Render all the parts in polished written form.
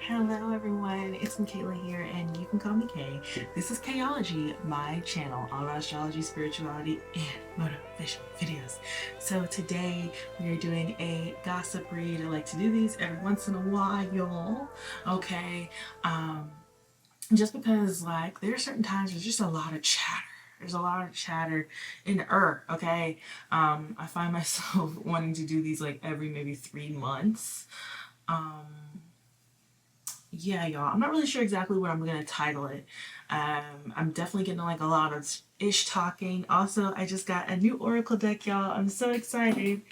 Hello everyone, it's Michaela here and you can call me Kay. This is Kayology, my channel all about astrology, spirituality, and motivational videos. So today we are doing a gossip read. I like to do these every once in a while, okay? Um, just because like there are certain times there's just a lot of chatter. There's a lot of chatter in the okay? I find myself wanting to do these like every maybe 3 months. Um, yeah, y'all. I'm not really sure exactly what I'm gonna title it. I'm definitely getting like a lot of ish talking. Also, I just got a new Oracle deck, y'all. I'm so excited.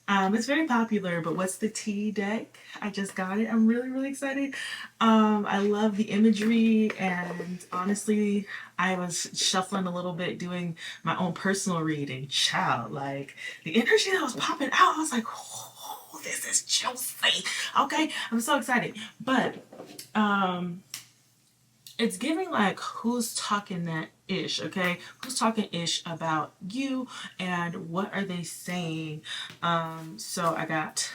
It's very popular, but what's the T deck? I just got it. I'm really, really excited. I love the imagery, and honestly, I was shuffling a little bit, doing my own personal reading. Child, like the energy that was popping out, I was like, oh, this is juicy. Okay, I'm so excited. But um it's giving like who's talking that ish, okay? Who's talking ish about you and what are they saying? So I got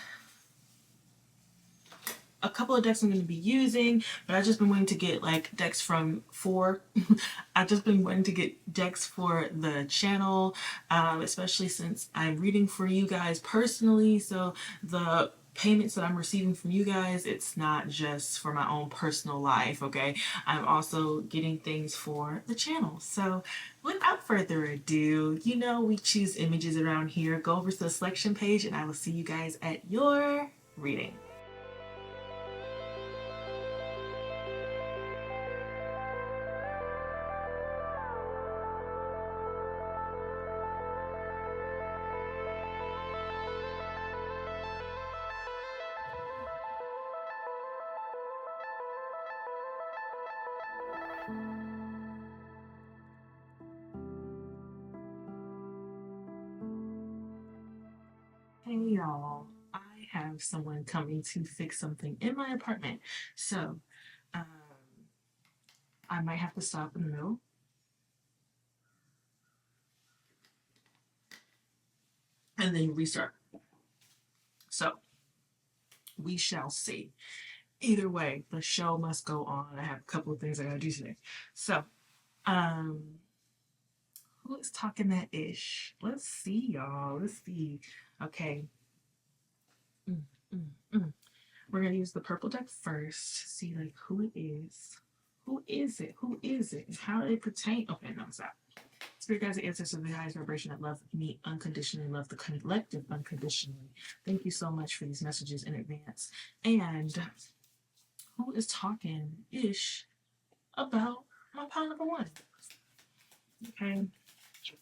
a couple of decks I'm going to be using, but I've just been wanting to get like decks from four. I've just been wanting to get decks for the channel, especially since I'm reading for you guys personally. So the payments that I'm receiving from you guys, it's not just for my own personal life, okay? I'm also getting things for the channel. So without further ado, we choose images around here. Go over to the selection page and I will see you guys at your reading. Hey y'all, I have someone coming to fix something in my apartment. So, um, I might have to stop in the middle and then restart. So, we shall see. Either way, the show must go on. I have a couple of things I gotta do today. So, um, who is talking that ish? Let's see, y'all. Let's see. Okay. Mm, mm, mm. We're gonna use the purple deck first. See like who it is. Who is it? Who is it? How do they pertain? Okay, no, stop. Spirit guides and ancestors of the highest vibration that love me unconditionally, love the collective unconditionally. Thank you so much for these messages in advance. And who is talking ish about my pile number one? Okay.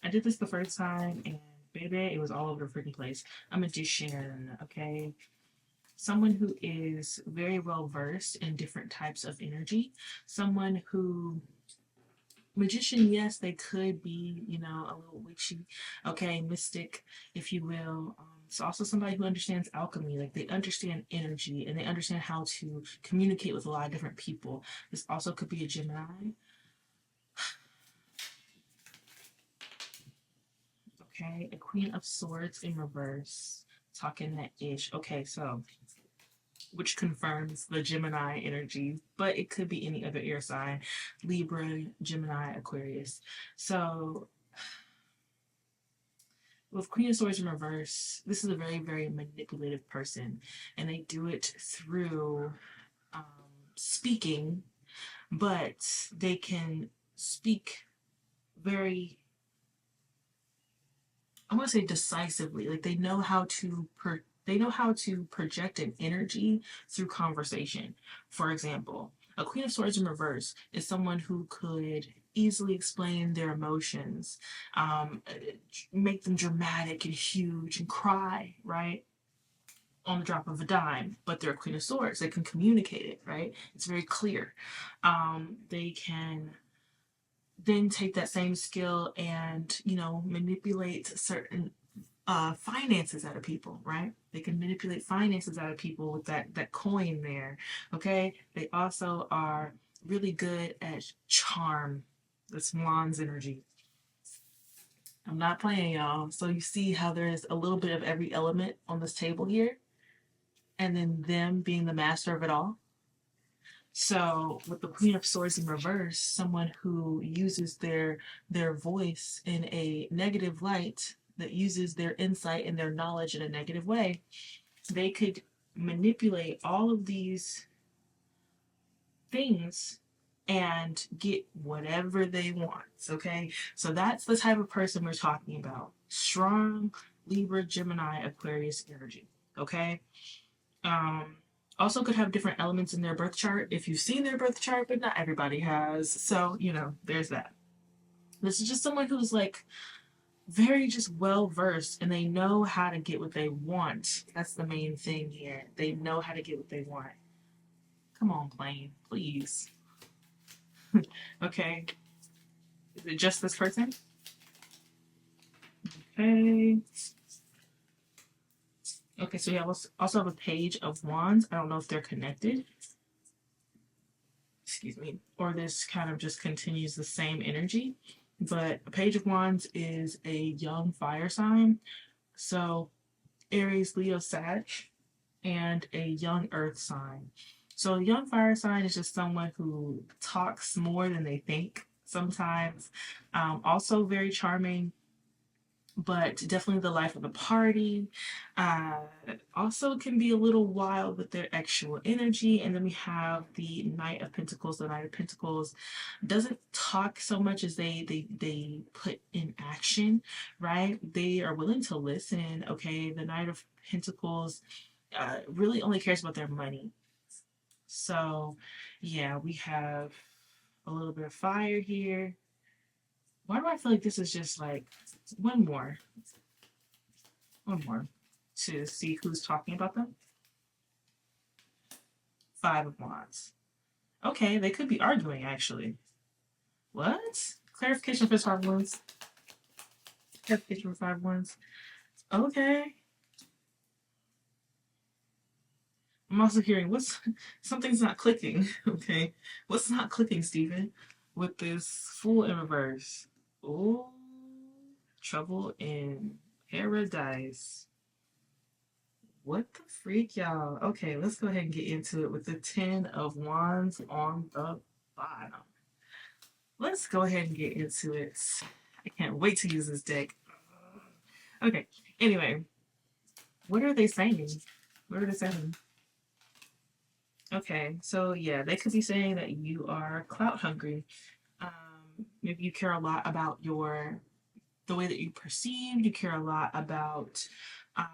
I did this the first time and baby, it was all over the freaking place. A magician, okay? Someone who is very well versed in different types of energy. Someone who magician, yes, they could be, a little witchy, okay, mystic, if you will. It's also somebody who understands alchemy, like they understand energy and they understand how to communicate with a lot of different people. This also could be a Gemini, okay, a Queen of Swords in reverse, talking that ish. Okay, so which confirms the Gemini energy, but it could be any other air sign, Libra, Gemini, Aquarius. So with Queen of Swords in reverse, this is a very, very manipulative person, and they do it through um, speaking, but they can speak very, I want to say decisively. Like they know how to project an energy through conversation. For example, a Queen of Swords in reverse is someone who could easily explain their emotions, um, make them dramatic and huge and cry, right? On the drop of a dime, but they're a Queen of Swords. They can communicate it, right? It's very clear. They can then take that same skill and, manipulate certain finances out of people, right? They can manipulate finances out of people with that coin there. Okay. They also are really good at charm. That's Milan's energy. I'm not playing, y'all. So you see how there's a little bit of every element on this table here, and then them being the master of it all. So with the Queen of Swords in reverse, someone who uses their voice in a negative light, that uses their insight and their knowledge in a negative way, they could manipulate all of these things and get whatever they want. Okay, so that's the type of person we're talking about. Strong Libra, Gemini, Aquarius energy. Okay. um Also could have different elements in their birth chart if you've seen their birth chart, but not everybody has, so there's that. This is just someone who's like very just well versed, and they know how to get what they want. That's the main thing here. They know how to get what they want. Come on, plane, please. Okay. Is it just this person? Okay. Okay, so you also have a Page of Wands. I don't know if they're connected. Excuse me. Or this kind of just continues the same energy. But a Page of Wands is a young fire sign. So Aries, Leo, Sag, and a young earth sign. So a young fire sign is just someone who talks more than they think sometimes. Also very charming, but definitely the life of the party. Uh, Also can be a little wild with their actual energy. And then we have the Knight of Pentacles. The Knight of Pentacles doesn't talk so much as they put in action, right? They are willing to listen. Okay, the Knight of Pentacles really only cares about their money. So yeah, we have a little bit of fire here. Why do I feel like this is just like one more? One more to see who's talking about them. Five of Wands. Okay, they could be arguing actually. What? Clarification for 5 of Wands. Clarification for 5 of Wands. Okay. I'm also hearing what's something's not clicking. Okay. What's not clicking, Stephen? With this Fool in reverse. Oh, trouble in paradise. What the freak, y'all? Okay, let's go ahead and get into it with the 10 of Wands on the bottom. Let's go ahead and get into it. I can't wait to use this deck. Okay, anyway, what are they saying? What are they saying? Okay, so yeah, they could be saying that you are clout hungry. Maybe you care a lot about the way that you perceive. You care a lot about um,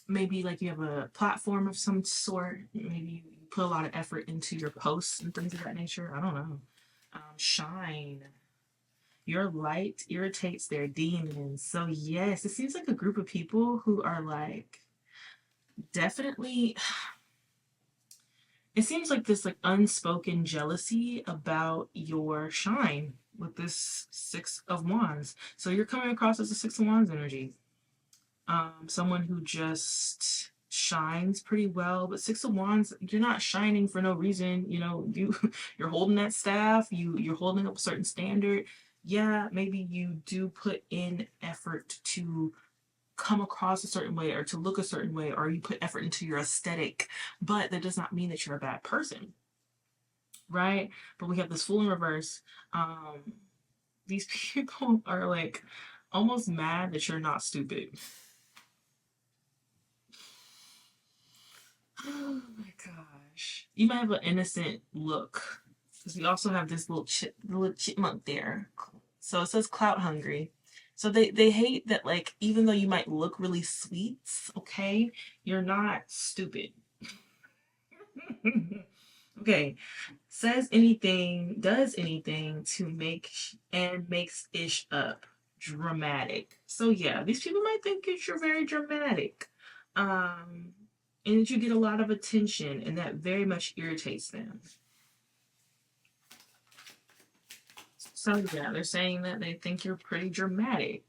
maybe like you have a platform of some sort. Maybe you put a lot of effort into your posts and things of that nature. I don't know. Shine. Your light irritates their demons. So yes, it seems like a group of people who are like definitely, it seems like this like unspoken jealousy about your shine with this 6 of Wands. So you're coming across as a 6 of Wands energy. Someone who just shines pretty well, but 6 of Wands, you're not shining for no reason. You're holding that staff, you're holding up a certain standard. Yeah, maybe you do put in effort to come across a certain way or to look a certain way, or you put effort into your aesthetic, but that does not mean that you're a bad person, right? But we have this Fool in reverse. These people are like almost mad that you're not stupid. Oh my gosh. You might have an innocent look. Because we also have this little chipmunk there. So it says clout hungry. So they hate that, like, even though you might look really sweet, okay, you're not stupid. Okay. Says anything, does anything to make and makes ish up dramatic. So yeah, these people might think that you're very dramatic. And that you get a lot of attention, and that very much irritates them. So yeah, they're saying that they think you're pretty dramatic.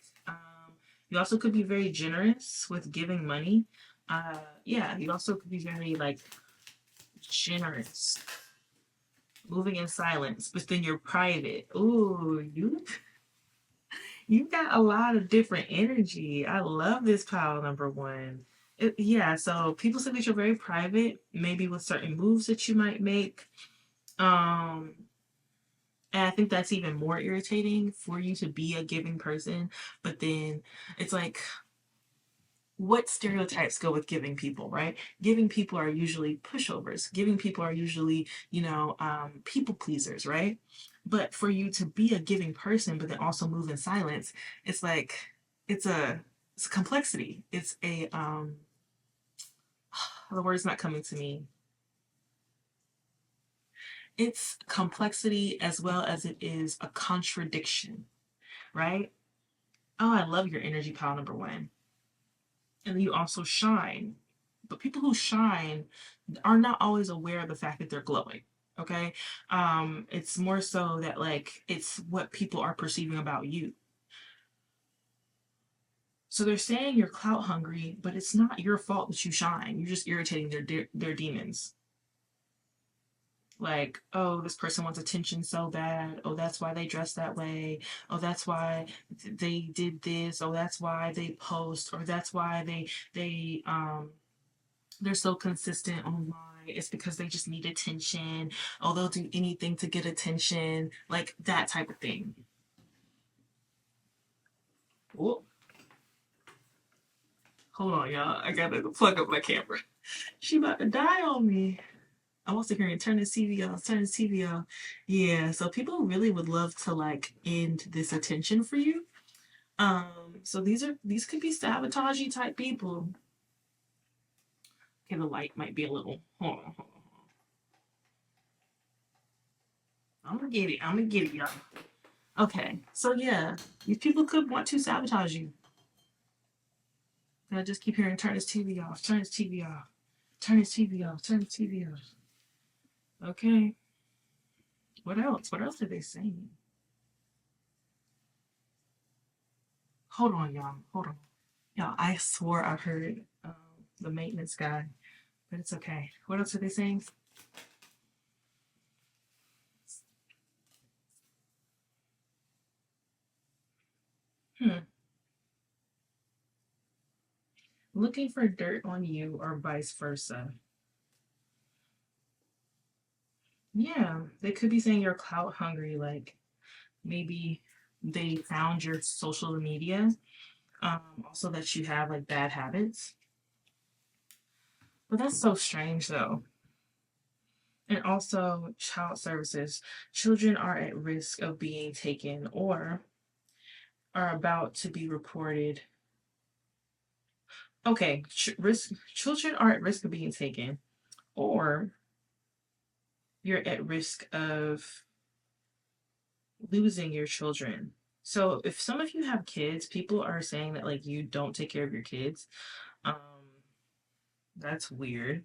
You also could be very generous with giving money. Yeah, you also could be very like generous, moving in silence, but then you're private. Ooh, you got a lot of different energy. I love this pile number 1. Yeah, so people say that you're very private, maybe with certain moves that you might make. Um, and I think that's even more irritating for you to be a giving person, but then it's like, what stereotypes go with giving people, right? Giving people are usually pushovers. Giving people are usually, people pleasers, right? But for you to be a giving person, but then also move in silence, it's like, it's a, it's a complexity. It's a, the word's not coming to me. It's complexity as well as it is a contradiction, right? Oh, I love your energy pile number one. And then you also shine. But people who shine are not always aware of the fact that they're glowing. Okay. It's more so that like it's what people are perceiving about you. So they're saying you're clout hungry, but it's not your fault that you shine. You're just irritating their demons. Like, oh, this person wants attention so bad. Oh, that's why they dress that way. Oh, that's why they did this. Oh, that's why they post. Or that's why they're so consistent online. It's because they just need attention. Oh, they'll do anything to get attention. Like that type of thing. Oh, hold on, y'all. I gotta plug up my camera. She about to die on me. I want to hear turn this TV off, turn this TV off. Yeah, so people really would love to like end this attention for you. So these could be sabotagey type people. Okay, the light might be a little. Hold on. I'm gonna get it. I'm gonna get it, y'all. Okay, so yeah, these people could want to sabotage you. And I just keep hearing, turn this TV off, turn this TV off, turn this TV off, turn this TV off. Okay, what else? What else are they saying? Hold on, y'all. Hold on. Y'all, I swore I heard the maintenance guy, but it's okay. What else are they saying? Hmm. Looking for dirt on you or vice versa. Yeah, they could be saying you're clout hungry, like maybe they found your social media. Also that you have like bad habits. But that's so strange though. And also child services. Children are at risk of being taken or are about to be reported. Okay, children are at risk of being taken or you're at risk of losing your children. So if some of you have kids, people are saying that like you don't take care of your kids. Um, that's weird.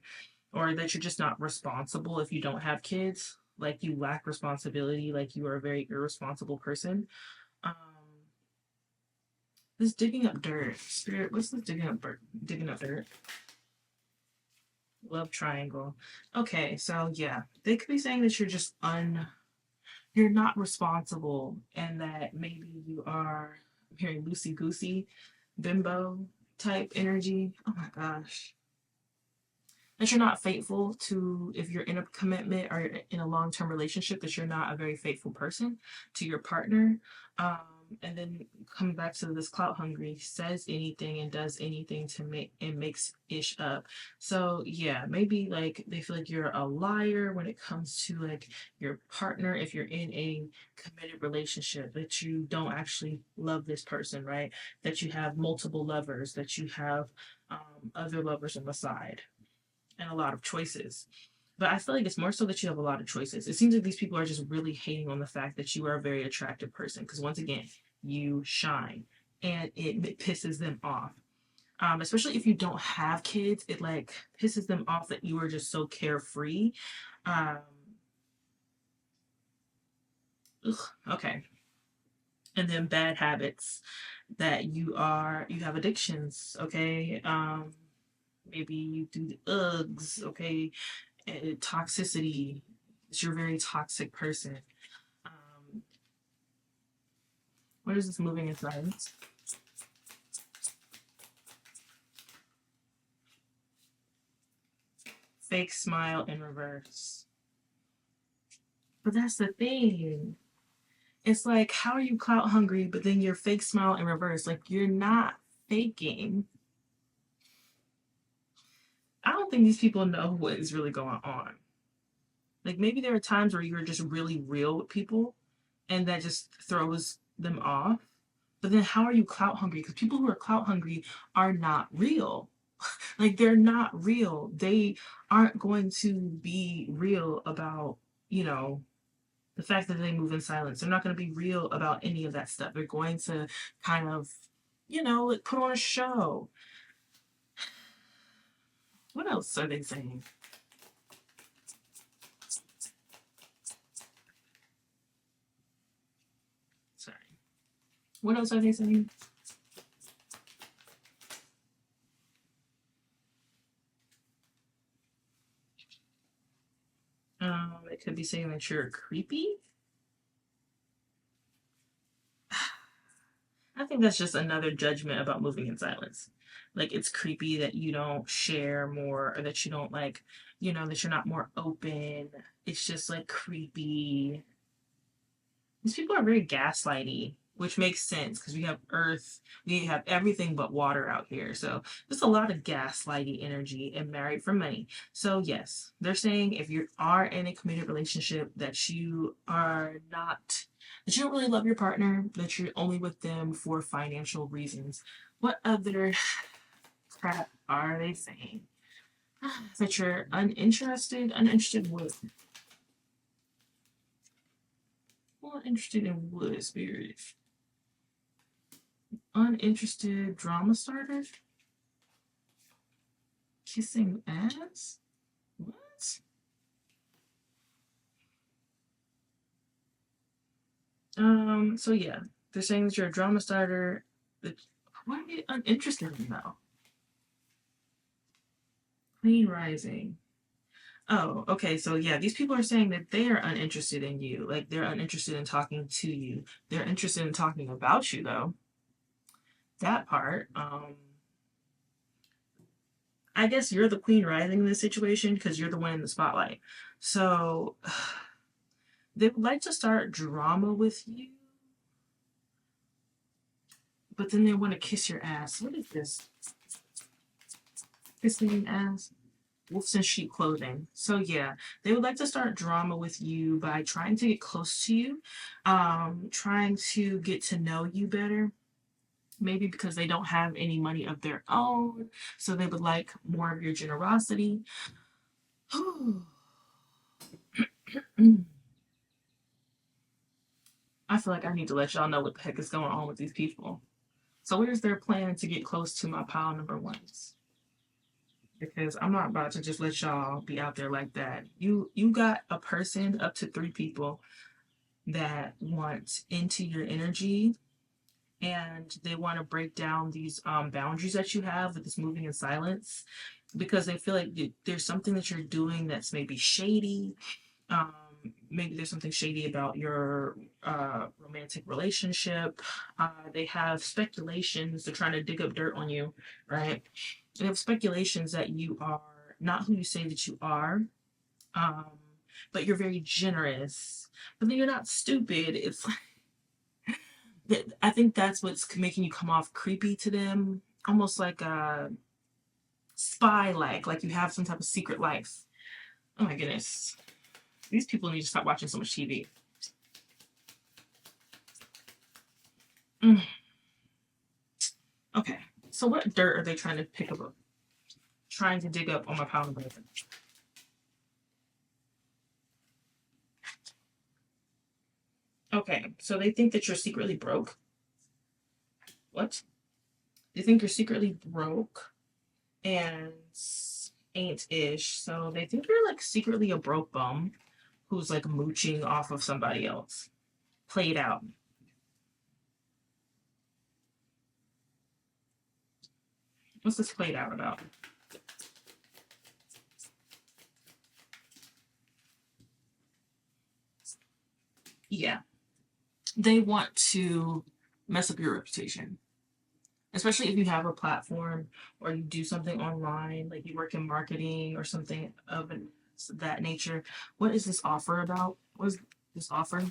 Or that you're just not responsible if you don't have kids. Like you lack responsibility, like you are a very irresponsible person. Um, this digging up dirt. Spirit, what's this digging up dirt? Love triangle. Okay, so yeah, they could be saying that you're not responsible and that maybe you are, I'm hearing loosey goosey, bimbo type energy. Oh my gosh. That you're not faithful to, if you're in a commitment or in a long-term relationship, that you're not a very faithful person to your partner. um, and then coming back to this clout hungry, says anything and does anything to make and makes ish up. So yeah, maybe like they feel like you're a liar when it comes to like your partner. If you're in a committed relationship, that you don't actually love this person, right? That you have multiple lovers, that you have other lovers on the side and a lot of choices. But I feel like it's more so that you have a lot of choices. It seems like these people are just really hating on the fact that you are a very attractive person. Because once again, you shine and it pisses them off. Especially if you don't have kids, it like pisses them off that you are just so carefree. Um, okay. And then bad habits that you have addictions. Okay. Maybe you do the Uggs. Okay, toxicity. You're a very toxic person. Um, what is this moving in silence? fake smile in reverse. But that's the thing. It's like, how are you clout hungry, but then you're fake smile in reverse? Like, you're not faking. I don't think these people know what is really going on. Like, maybe there are times where you're just really real with people and that just throws them off. But then how are you clout hungry? Because people who are clout hungry are not real. Like, they're not real. They aren't going to be real about, you know, the fact that they move in silence. They're not going to be real about any of that stuff. They're going to kind of, like, put on a show. What else are they saying? Sorry. What else are they saying? It could be saying that you're creepy. I think that's just another judgment about moving in silence. Like, it's creepy that you don't share more, or that you don't, like, that you're not more open. It's just like creepy. These people are very gaslighty, which makes sense because we have earth, we have everything but water out here. So there's a lot of gaslighty energy and married for money. So yes, they're saying if you are in a committed relationship that you are not, that you don't really love your partner, that you're only with them for financial reasons. What other crap are they saying? That you're uninterested with. Well, interested in wood, spirit. Uninterested drama starter? Kissing ass? What? So yeah, they're saying that you're a drama starter. What are you uninterested in though? Queen Rising. Oh, okay. So yeah, these people are saying that they are uninterested in you. Like, they're uninterested in talking to you. They're interested in talking about you though. That part. I guess you're the Queen Rising in this situation because you're the one in the spotlight. So they would like to start drama with you, but then they want to kiss your ass. What is this? Kissing ass? Wolves in sheep clothing. So yeah, they would like to start drama with you by trying to get close to you, trying to get to know you better. Maybe because they don't have any money of their own, so they would like more of your generosity. I feel like I need to let y'all know what the heck is going on with these people. So where's their plan to get close to my pile number ones? Because I'm not about to just let y'all be out there like that. You got a person, up to 3 people, that want into your energy, and they want to break down these boundaries that you have with this moving in silence, because they feel like there's something that you're doing that's maybe shady. Um, Maybe there's something shady about your romantic relationship. They have speculations. They're trying to dig up dirt on you, right? They have speculations that you are not who you say that you are, um, but you're very generous. But then you're not stupid. It's like, I think that's what's making you come off creepy to them, almost like a spy, like you have some type of secret life. Oh my goodness. These people need to stop watching so much TV. Mm. Okay, so what dirt are they trying to pick up? Trying to dig up on my pound of bacon. Okay, so they think that you're secretly broke. What? They think you're secretly broke and ain't ish. So they think you're like secretly a broke bum who's like mooching off of somebody else. Played out. What's this played out about? Yeah. They want to mess up your reputation. especially if you have a platform or you do something online, like you work in marketing or something of that nature. What is this offer about? What is this offer?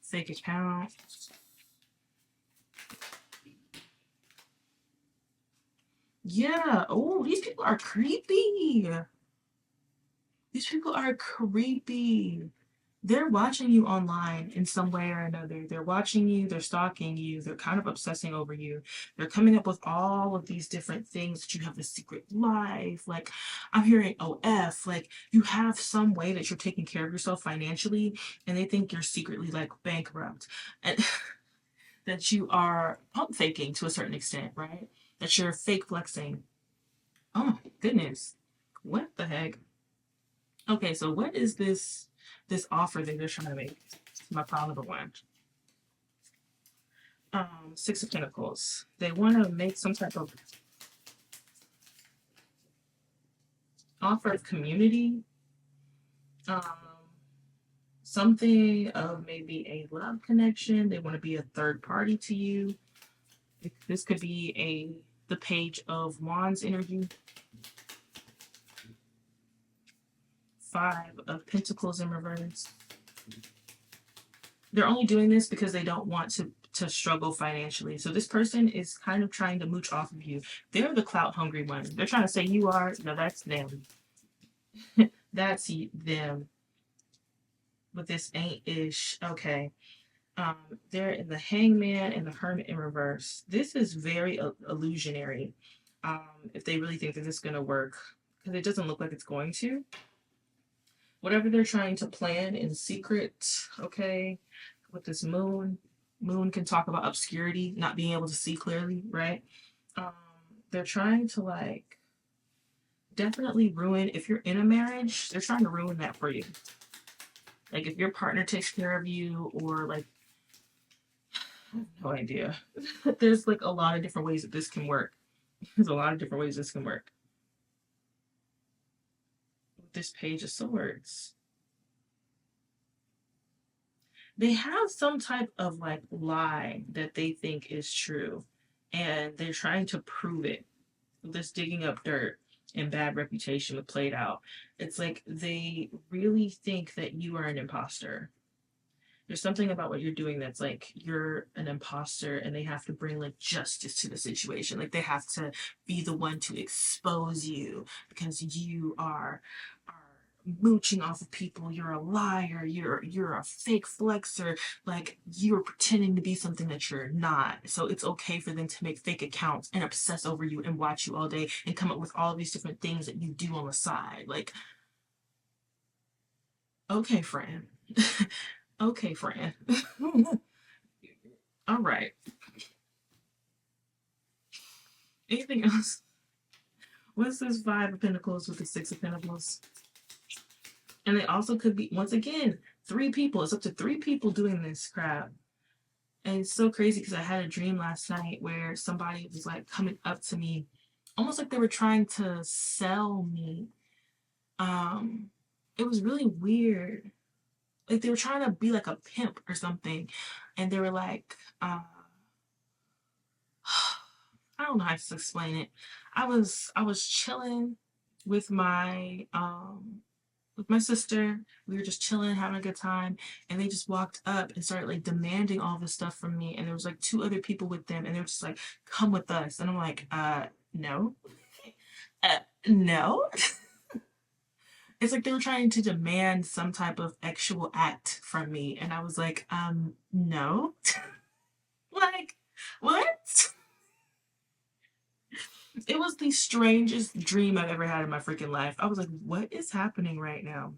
Fake account. Yeah. Oh, these people are creepy. These people are creepy. They're watching you online in some way or another. They're watching you, they're stalking you, they're kind of obsessing over you. They're coming up with all of these different things that you have a secret life. Like, I'm hearing OF, like, you have some way that you're taking care of yourself financially, and they think you're secretly like bankrupt. And that you are pump faking to a certain extent, right? That you're fake flexing. Oh my goodness. What the heck? Okay, so what is this offer that they're trying to make? My pile number one. Six of Pentacles. They want to make some type of offer of community. Um, something of maybe a love connection. They want to be a third party to you. This could be the Page of Wands energy. Five of Pentacles in reverse. They're only doing this because they don't want to struggle financially. So this person is kind of trying to mooch off of you. They're the clout hungry one. They're trying to say you are. No, that's them. That's them. But this ain't ish. Okay. They're in the Hangman and the Hermit in reverse. This is very illusionary. If they really think that this is going to work, because it doesn't look like it's going to. Whatever they're trying to plan in secret, okay, with this moon can talk about obscurity, not being able to see clearly, right? They're trying to like definitely ruin, if you're in a marriage, they're trying to ruin that for you. Like if your partner takes care of you, or like, I have no idea. There's like a lot of different ways that this can work. There's a lot of different ways this can work. With this Page of Swords, they have some type of like lie that they think is true, and they're trying to prove it. This digging up dirt and bad reputation with played out. It's like they really think that you are an imposter. There's something about what you're doing that's like you're an imposter, and they have to bring like justice to the situation. Like they have to be the one to expose you because you are mooching off of people. You're a liar. You're a fake flexer. Like you're pretending to be something that you're not. So it's okay for them to make fake accounts and obsess over you and watch you all day and come up with all these different things that you do on the side. Like, okay, Fran. Okay, Fran. All right. Anything else? What's this Five of Pentacles with the Six of Pentacles? And they also could be, once again, three people. It's up to three people doing this crap. And it's so crazy because I had a dream last night where somebody was like coming up to me, almost like they were trying to sell me. It was really weird. Like they were trying to be like a pimp or something. And they were like, I don't know how to explain it. I was chilling with my sister. We were just chilling, having a good time, and they just walked up and started like demanding all this stuff from me. And there was like two other people with them, and they were just like, "Come with us." And I'm like, no, no. It's like they were trying to demand some type of actual act from me, and I was like, no. Like, what? It was the strangest dream I've ever had in my freaking life. I was like, what is happening right now?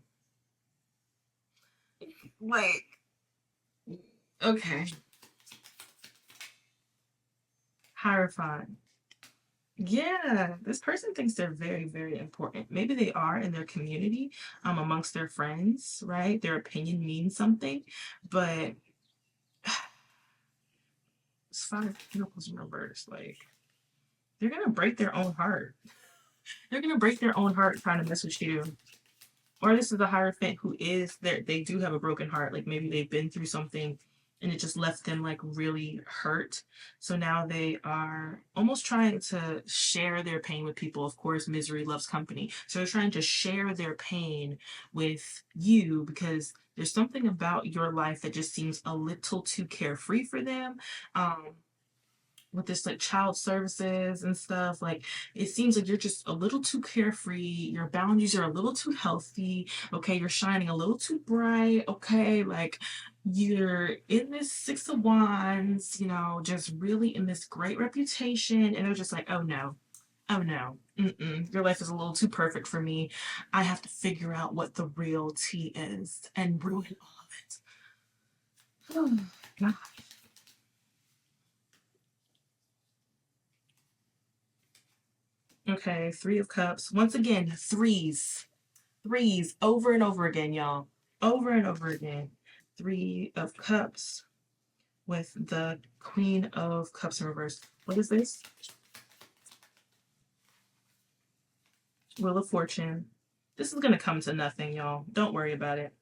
Like, okay. Horrifying. Yeah, this person thinks they're very, very important. Maybe they are in their community, amongst their friends, right? Their opinion means something, but it's Five Pentacles reverse. Like, they're gonna break their own heart. They're gonna break their own heart trying to mess with you. Or this is the Hierophant who is there. They do have a broken heart. Like maybe they've been through something and it just left them like really hurt. So now they are almost trying to share their pain with people. Of course, misery loves company. So they're trying to share their pain with you because there's something about your life that just seems a little too carefree for them. With this like child services and stuff, like it seems like you're just a little too carefree, your boundaries are a little too healthy, okay, you're shining a little too bright, okay, like you're in this Six of Wands, you know, just really in this great reputation, and they're just like, oh no, oh no, your life is a little too perfect for me. I have to figure out what the real tea is and ruin all of it. Oh god. Okay, Three of Cups. Once again, threes. Threes over and over again, y'all. Over and over again. Three of Cups with the Queen of Cups in reverse. What is this? Wheel of Fortune. This is going to come to nothing, y'all. Don't worry about it.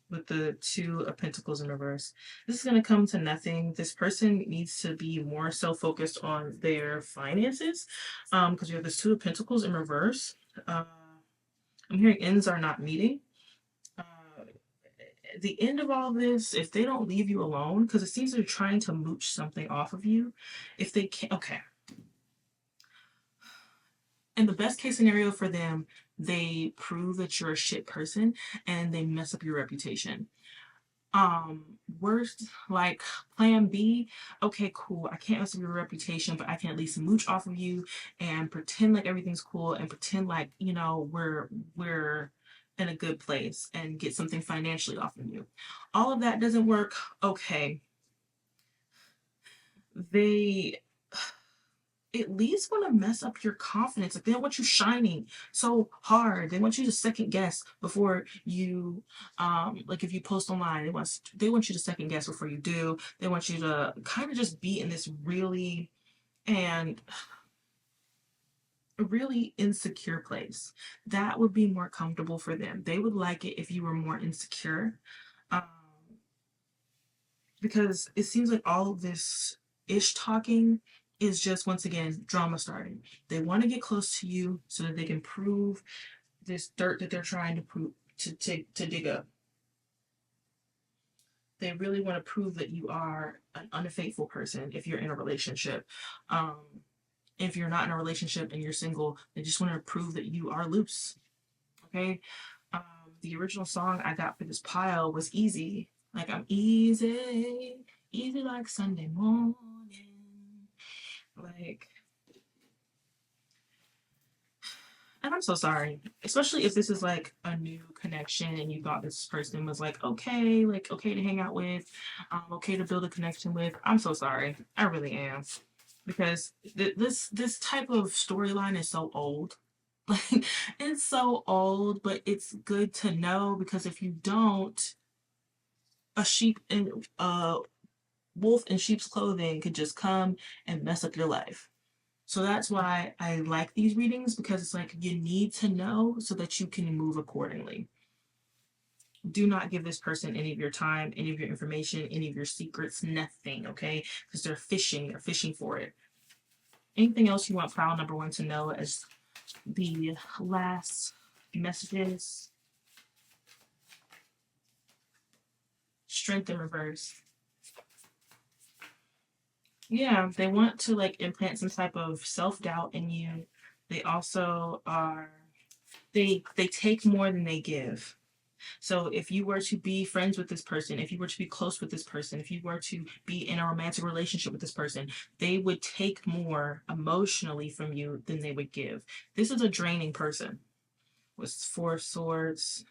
With the Two of Pentacles in reverse. This is going to come to nothing. This person needs to be more so focused on their finances because we have this Two of Pentacles in reverse. I'm hearing ends are not meeting. The end of all this, if they don't leave you alone, because it seems they're trying to mooch something off of you, if they can't, okay. In the best case scenario for them, they prove that you're a shit person and they mess up your reputation. Worst, like plan B, okay, cool, I can't mess up your reputation, but I can at least mooch off of you and pretend like everything's cool and pretend like, you know, we're in a good place and get something financially off of you. All of that doesn't work. Okay, they at least want to mess up your confidence. Like they don't want you shining so hard. They want you to second guess before you like if you post online, they want you to second guess before you do. They want you to kind of just be in this and really insecure place. That would be more comfortable for them. They would like it if you were more insecure. Um because it seems like all of this ish talking is just once again drama starting. They want to get close to you so that they can prove this dirt that they're trying to prove to dig up. They really want to prove that you are an unfaithful person if you're in a relationship. Um, if you're not in a relationship and you're single, they just want to prove that you are loose. Okay. Um, the original song I got for this pile was Easy. Like I'm easy, easy like Sunday morning. Like, and I'm so sorry, especially if this is like a new connection and you thought this person was like okay to hang out with, okay to build a connection with. I'm so sorry. I really am. Because this type of storyline is so old. Like it's so old, but it's good to know because if you don't, a sheep in wolf in sheep's clothing could just come and mess up your life. So that's why I like these readings because it's like you need to know so that you can move accordingly. Do not give this person any of your time, any of your information, any of your secrets, nothing, okay? Because they're fishing for it. Anything else you want file number one to know as the last messages? Strength in reverse. Yeah, they want to like implant some type of self-doubt in you. They also are they take more than they give. So if you were to be friends with this person, if you were to be close with this person, if you were to be in a romantic relationship with this person, they would take more emotionally from you than they would give. This is a draining person. With Four of Swords.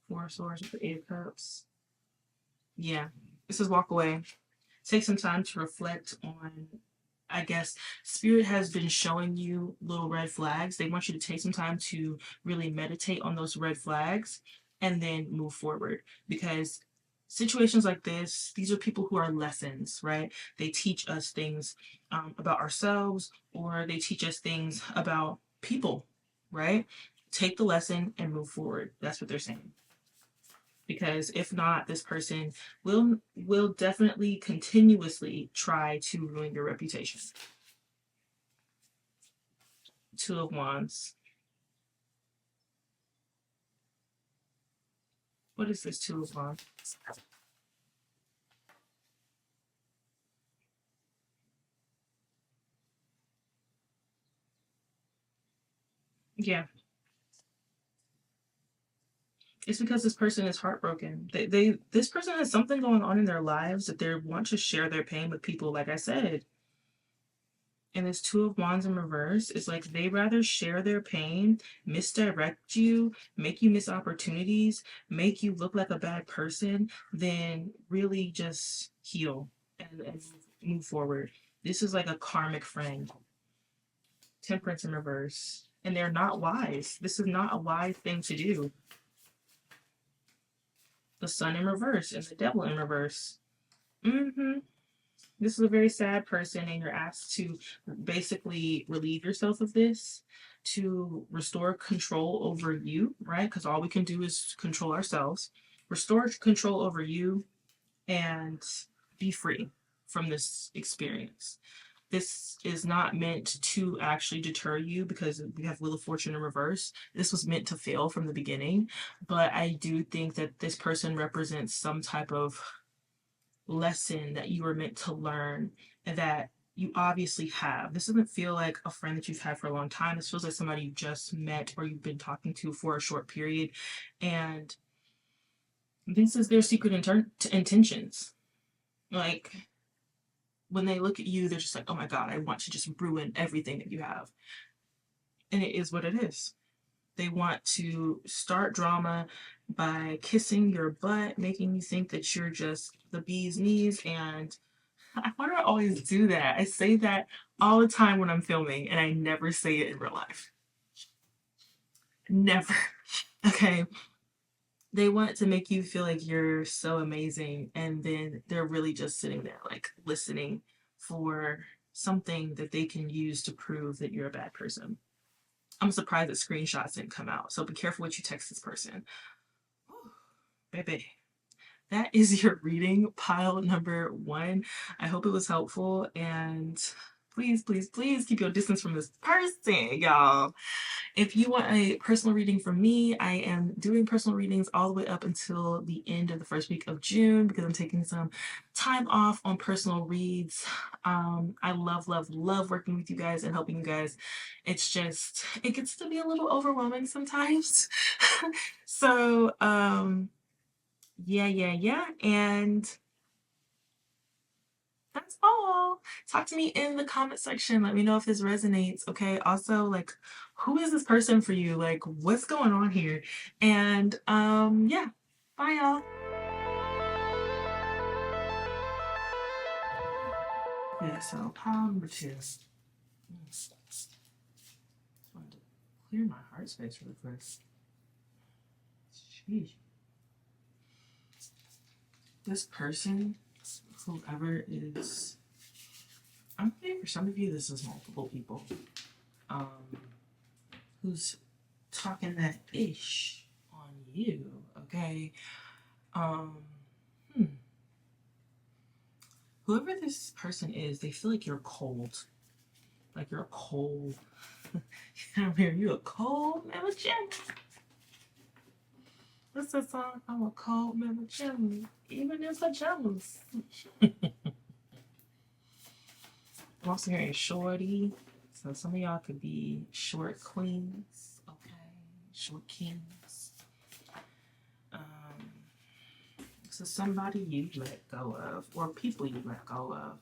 Four of Swords with the Eight of Cups. Yeah, this is walk away. Take some time to reflect on, I guess, Spirit has been showing you little red flags. They want you to take some time to really meditate on those red flags and then move forward. Because situations like this, these are people who are lessons, right? They teach us things about ourselves or they teach us things about people, right? Take the lesson and move forward. That's what they're saying. because if not, this person will definitely continuously try to ruin your reputation. Two of Wands. What is this Two of Wands? Yeah, it's because this person is heartbroken. This person has something going on in their lives that they want to share their pain with people, like I said. And this Two of Wands in reverse is like they rather share their pain, misdirect you, make you miss opportunities, make you look like a bad person, than really just heal and move forward. This is like a karmic friend. Temperance in reverse. And they're not wise. This is not a wise thing to do. The Sun in reverse and the Devil in reverse. This is a very sad person, and you're asked to basically relieve yourself of this, to restore control over you, right? Because all we can do is control ourselves. Restore control over you and be free from this experience. This is not meant to actually deter you because we have Wheel of Fortune in reverse. This was meant to fail from the beginning. But I do think that this person represents some type of lesson that you were meant to learn and that you obviously have. This doesn't feel like a friend that you've had for a long time. This feels like somebody you just met or you've been talking to for a short period. And this is their secret intentions. Like, when they look at you, they're just like, oh my God, I want to just ruin everything that you have. And it is what it is. They want to start drama by kissing your butt, making you think that you're just the bee's knees. And why do I always do that? I say that all the time when I'm filming, and I never say it in real life. Never. Okay. They want to make you feel like you're so amazing, and then they're really just sitting there, like, listening for something that they can use to prove that you're a bad person. I'm surprised that screenshots didn't come out, so be careful what you text this person. Baby. That is your reading, pile number 1. I hope it was helpful, and please, please, please keep your distance from this person, y'all. If you want a personal reading from me, I am doing personal readings all the way up until the end of the first week of June because I'm taking some time off on personal reads. I love, love, love working with you guys and helping you guys. It's just, it gets to be a little overwhelming sometimes. So, yeah. And that's all. Talk to me in the comment section. Let me know if this resonates. Okay. Also, like, who is this person for you? Like, what's going on here? And yeah. Bye, y'all. Yeah, so pile number 2. Just wanted to clear my heart space really quick. Sheesh. This person, whoever is, I'm thinking for some of you this is multiple people. Who's talking that ish on you, okay? Whoever this person is, they feel like you're cold. Like you're a cold. You're a cold metal gem. What's that song? I'm a cold metal gem, even in pajamas. I'm also hearing shorty. So some of y'all could be short queens, okay? Short kings. So somebody you let go of, or people you let go of,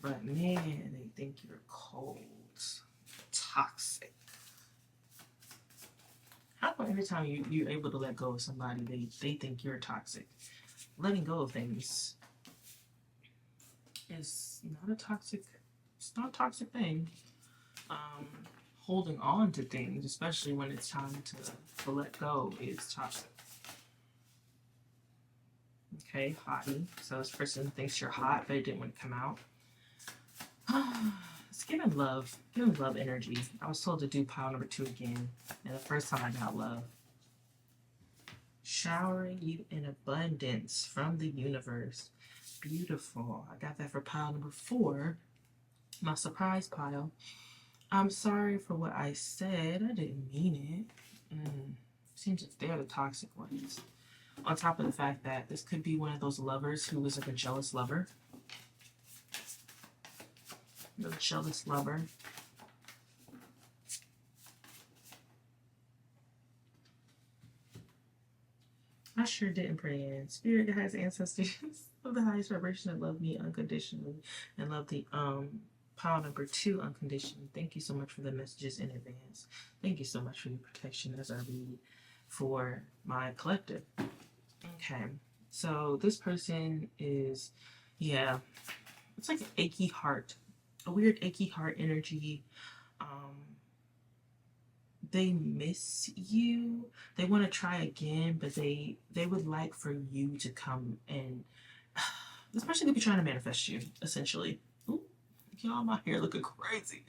but man, they think you're cold, toxic. How come every time you're able to let go of somebody, they think you're toxic? Letting go of things is not a toxic, it's not a toxic thing. Holding on to things, especially when it's time to let go, is toxic. Okay, hottie. So this person thinks you're hot, but it didn't want to come out. It's giving love energy. I was told to do pile number 2 again, and the first time I got love. showering you in abundance from the universe. Beautiful. I got that for pile number 4, my surprise pile. I'm sorry for what I said. I didn't mean it. Seems like they're the toxic ones. On top of the fact that this could be one of those lovers who is like a jealous lover. The jealous lover. I sure didn't pray in. Spirit guides, ancestors of the highest vibration that love me unconditionally and love the pile number 2 unconditionally. Thank you so much for the messages in advance. Thank you so much for your protection as I read for my collective. Okay, so this person is, yeah, it's like an achy heart, a weird achy heart energy. They miss you. They want to try again, but they would like for you to come and this person could be trying to manifest you, essentially. Ooh, y'all, my hair looking crazy.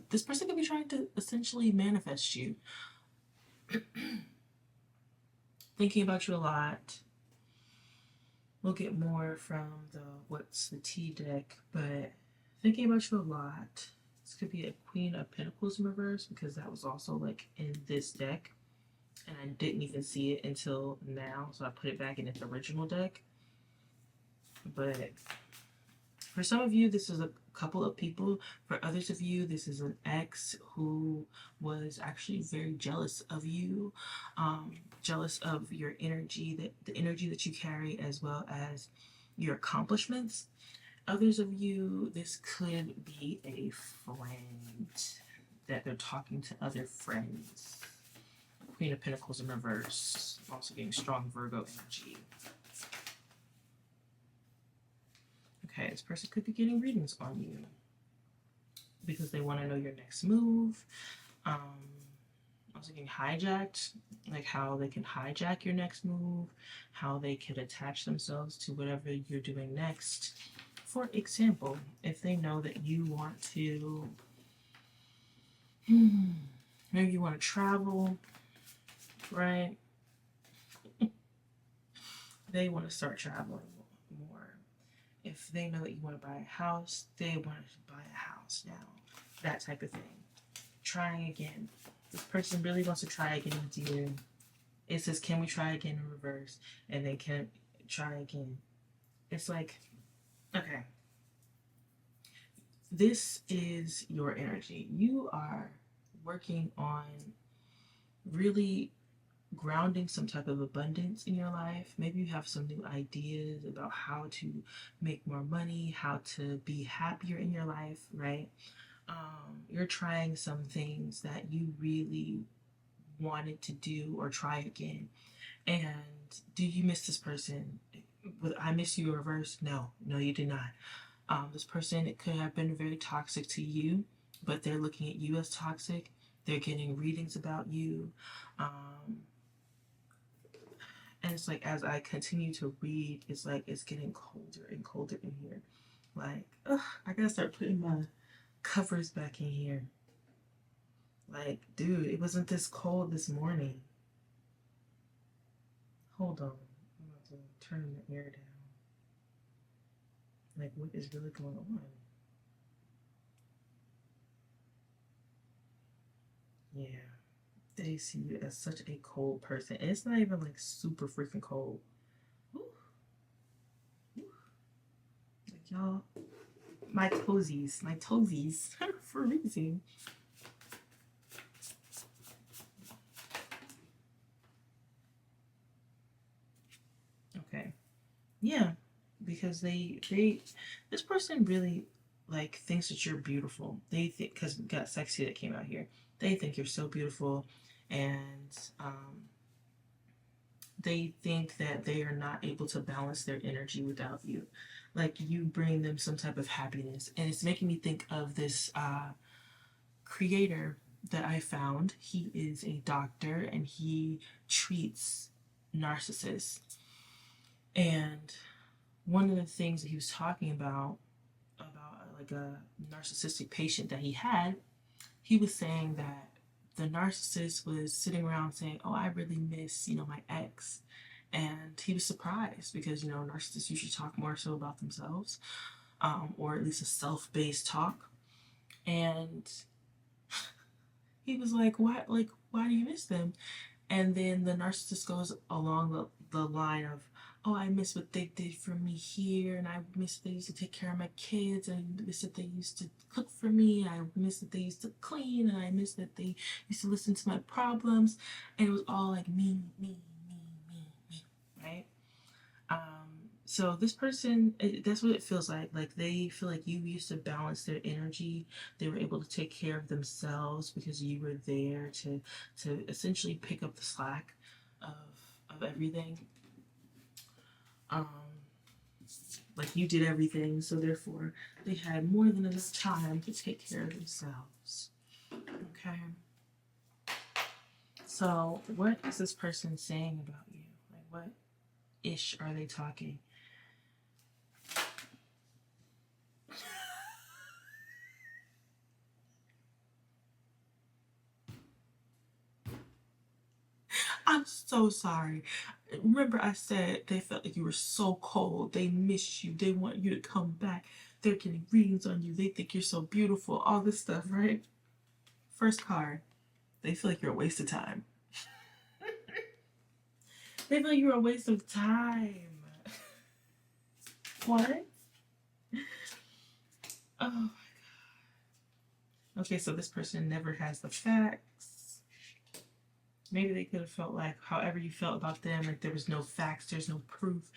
This person could be trying to essentially manifest you. Thinking about you a lot. We'll get more from the what's the tea deck, but thinking about you a lot. This could be a Queen of Pentacles in reverse because that was also like in this deck and I didn't even see it until now, so I put it back in its original deck. But for some of you, this is a couple of people. For others of you, this is an ex who was actually very jealous of you, jealous of your energy, that the energy that you carry, as well as your accomplishments. Others of you, this could be a friend that they're talking to other friends. Queen of Pentacles in reverse. Also getting strong Virgo energy. Okay, this person could be getting readings on you because they want to know your next move. Also getting hijacked, like how they can hijack your next move, how they could attach themselves to whatever you're doing next. For example, if they know that you want to, maybe you want to travel, right? They want to start traveling more. If they know that you want to buy a house, they want to buy a house now. That type of thing. Trying again. This person really wants to try again with you. It says, can we try again in reverse? And they can try again. It's like, okay. This is your energy. You are working on really grounding some type of abundance in your life. Maybe you have some new ideas about how to make more money, how to be happier in your life, right? You're trying some things that you really wanted to do or try again. And do you miss this person? I miss you reverse? No, you did not. This person, it could have been very toxic to you, but they're looking at you as toxic. They're getting readings about you. And it's like, as I continue to read, it's like it's getting colder and colder in here. Like, ugh, I gotta start putting my covers back in here. Like, dude, it wasn't this cold this morning. Hold on. I'm about to turn the air down. Like, what is really going on? Yeah. They see you as such a cold person. And it's not even like super freaking cold. Ooh. Ooh. Like, y'all, my toesies for reason. Okay. Yeah. Because this person really like thinks that you're beautiful. They think, because we got sexy that came out here. They think you're so beautiful, and they think that they are not able to balance their energy without you. Like, you bring them some type of happiness, and it's making me think of this creator that I found. He is a doctor and he treats narcissists. And one of the things that he was talking about like a narcissistic patient that he had, he was saying that the narcissist was sitting around saying, "Oh, I really miss, my ex." And he was surprised because, narcissists usually talk more so about themselves, or at least a self-based talk. And he was like, why do you miss them? And then the narcissist goes along the line of, "Oh, I miss what they did for me here, and I miss that they used to take care of my kids, and I miss that they used to cook for me, and I miss that they used to clean, and I miss that they used to listen to my problems." And it was all like me, me, me, me, me, right? So this person, that's what it feels like. Like they feel like you used to balance their energy. They were able to take care of themselves because you were there to essentially pick up the slack of of everything. Um, like you did everything, so therefore they had more than enough time to take care of themselves. Okay. So what is this person saying about you? Like what ish are they talking? I'm so sorry. Remember, I said they felt like you were so cold. They miss you. They want you to come back. They're getting readings on you. They think you're so beautiful. All this stuff, right? First card. They feel like you're a waste of time. They feel like you're a waste of time. What? Oh. Okay, so this person never has the facts. Maybe they could have felt like however you felt about them, like there was no facts, there's no proof.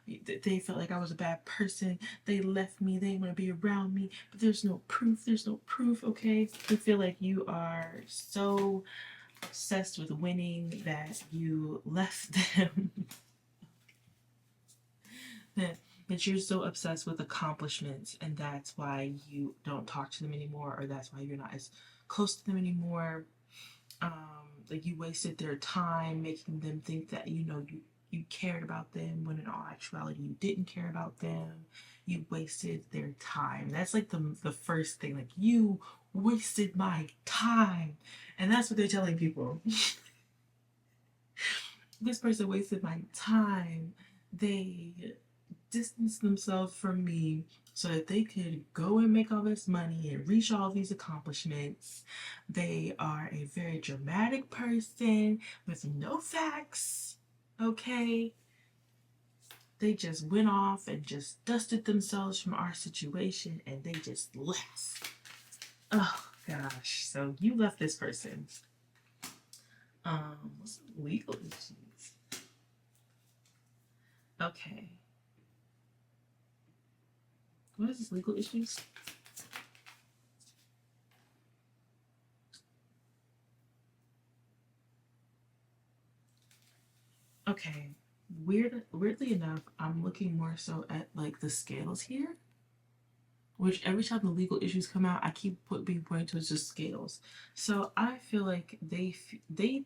They felt like I was a bad person. They left me. They want to be around me, but there's no proof. There's no proof. Okay, they feel like you are so obsessed with winning that you left them. that you're so obsessed with accomplishments, and that's why you don't talk to them anymore, or that's why you're not as close to them anymore. Like you wasted their time making them think that you cared about them when in all actuality you didn't care about them. You wasted their time. That's like the first thing. Like you wasted my time, and that's what they're telling people. This person wasted my time. They distanced themselves from me so that they could go and make all this money and reach all these accomplishments. They are a very dramatic person with no facts. Okay? They just went off and just dusted themselves from our situation and they just left. Oh gosh. So you left this person. What's legal issues? Okay. What is this legal issues? Okay. Weirdly enough, I'm looking more so at like the scales here, which every time the legal issues come out, I keep being pointed towards just scales. So I feel like they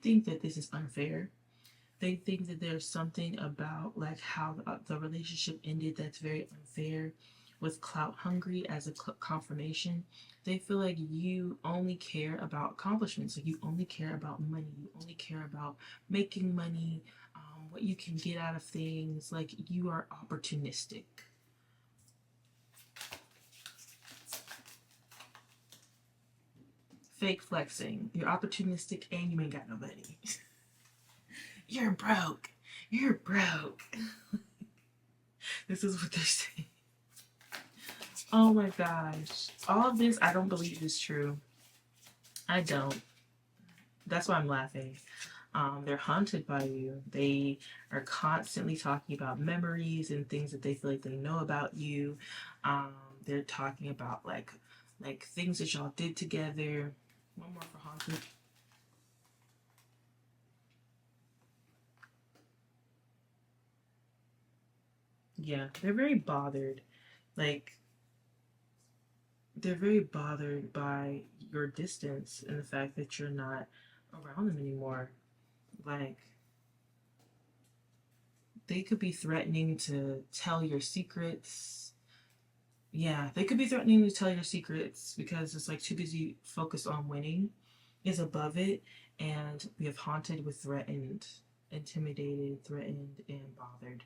think that this is unfair. They think that there's something about like how the relationship ended that's very unfair, with clout hungry as a confirmation. They feel like you only care about accomplishments, like you only care about money, you only care about making money, what you can get out of things, like you are opportunistic. Fake flexing. You're opportunistic and you ain't got no money. You're broke. You're broke. This is what they're saying. Oh my gosh. All of this I don't believe is true. I don't. That's why I'm laughing. They're haunted by you. They are constantly talking about memories and things that they feel like they know about you. They're talking about like things that y'all did together. One more for haunted. Yeah, they're very bothered. Like they're very bothered by your distance and the fact that you're not around them anymore. Like they could be threatening to tell your secrets. Yeah, they could be threatening to tell your secrets because it's like too busy focused on winning. is above it, and we have haunted with threatened, intimidated, threatened, and bothered.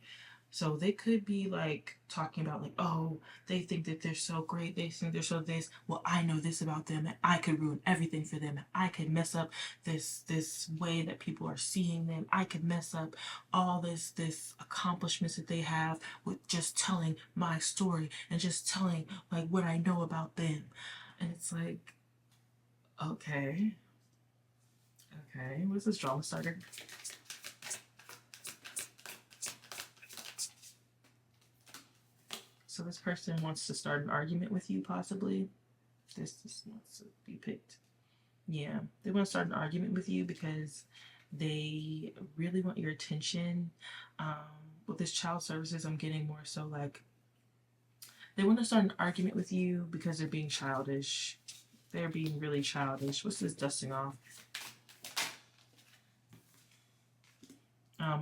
So they could be like talking about like, oh, they think that they're so great, they think they're so this. Well, I know this about them, and I could ruin everything for them. I could mess up this way that people are seeing them. I could mess up all this accomplishments that they have with just telling my story and just telling like what I know about them. And it's like, okay, okay, what's this drama starter? So this person wants to start an argument with you, possibly. This wants to be picked. Yeah, they want to start an argument with you because they really want your attention. With this child services, I'm getting more so like they want to start an argument with you because they're being childish. They're being really childish. What's this dusting off?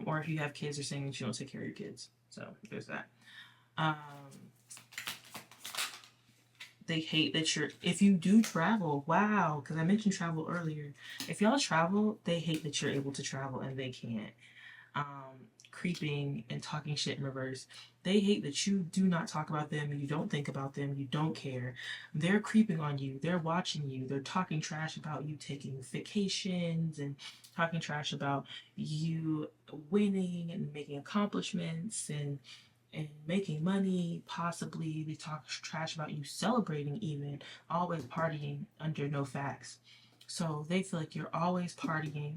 Or if you have kids, they're saying that you don't take care of your kids. So there's that. Um, they hate that you're, if you do travel, wow, because I mentioned travel earlier. If y'all travel, they hate that you're able to travel and they can't. Creeping and talking shit in reverse. They hate that you do not talk about them, you don't think about them, you don't care. They're creeping on you, they're watching you, they're talking trash about you taking vacations and talking trash about you winning and making accomplishments and making money, possibly. They talk trash about you celebrating, even, always partying under no facts. So they feel like you're always partying,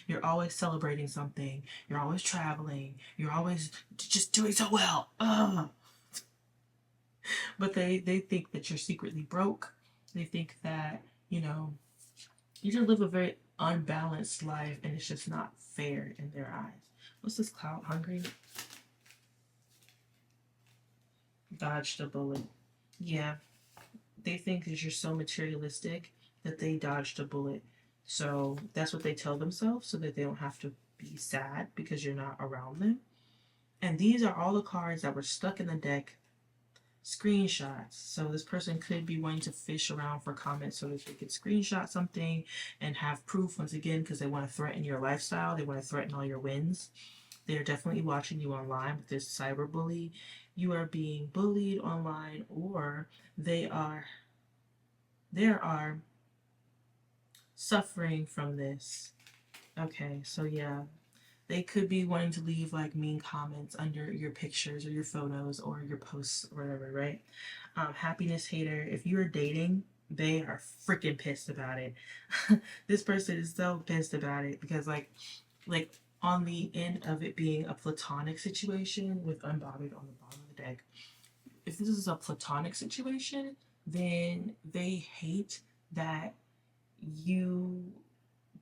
you're always celebrating something, you're always traveling, you're always just doing so well. Ugh. But they think that you're secretly broke. They think that, you just live a very unbalanced life and it's just not fair in their eyes. What's this cloud hungry? Dodged a bullet. Yeah, they think that you're so materialistic that they dodged a bullet. So that's what they tell themselves so that they don't have to be sad because you're not around them. And these are all the cards that were stuck in the deck, screenshots. So this person could be wanting to fish around for comments so that they could screenshot something and have proof once again because they want to threaten your lifestyle. They want to threaten all your wins. They're definitely watching you online with this cyberbully. You are being bullied online, or they are suffering from this. Okay, so yeah, they could be wanting to leave like mean comments under your pictures or your photos or your posts or whatever, right? Happiness hater. If you're dating, they are freaking pissed about it. This person is so pissed about it because like on the end of it being a platonic situation with unbothered on the bottom of the deck. If this is a platonic situation, then they hate that you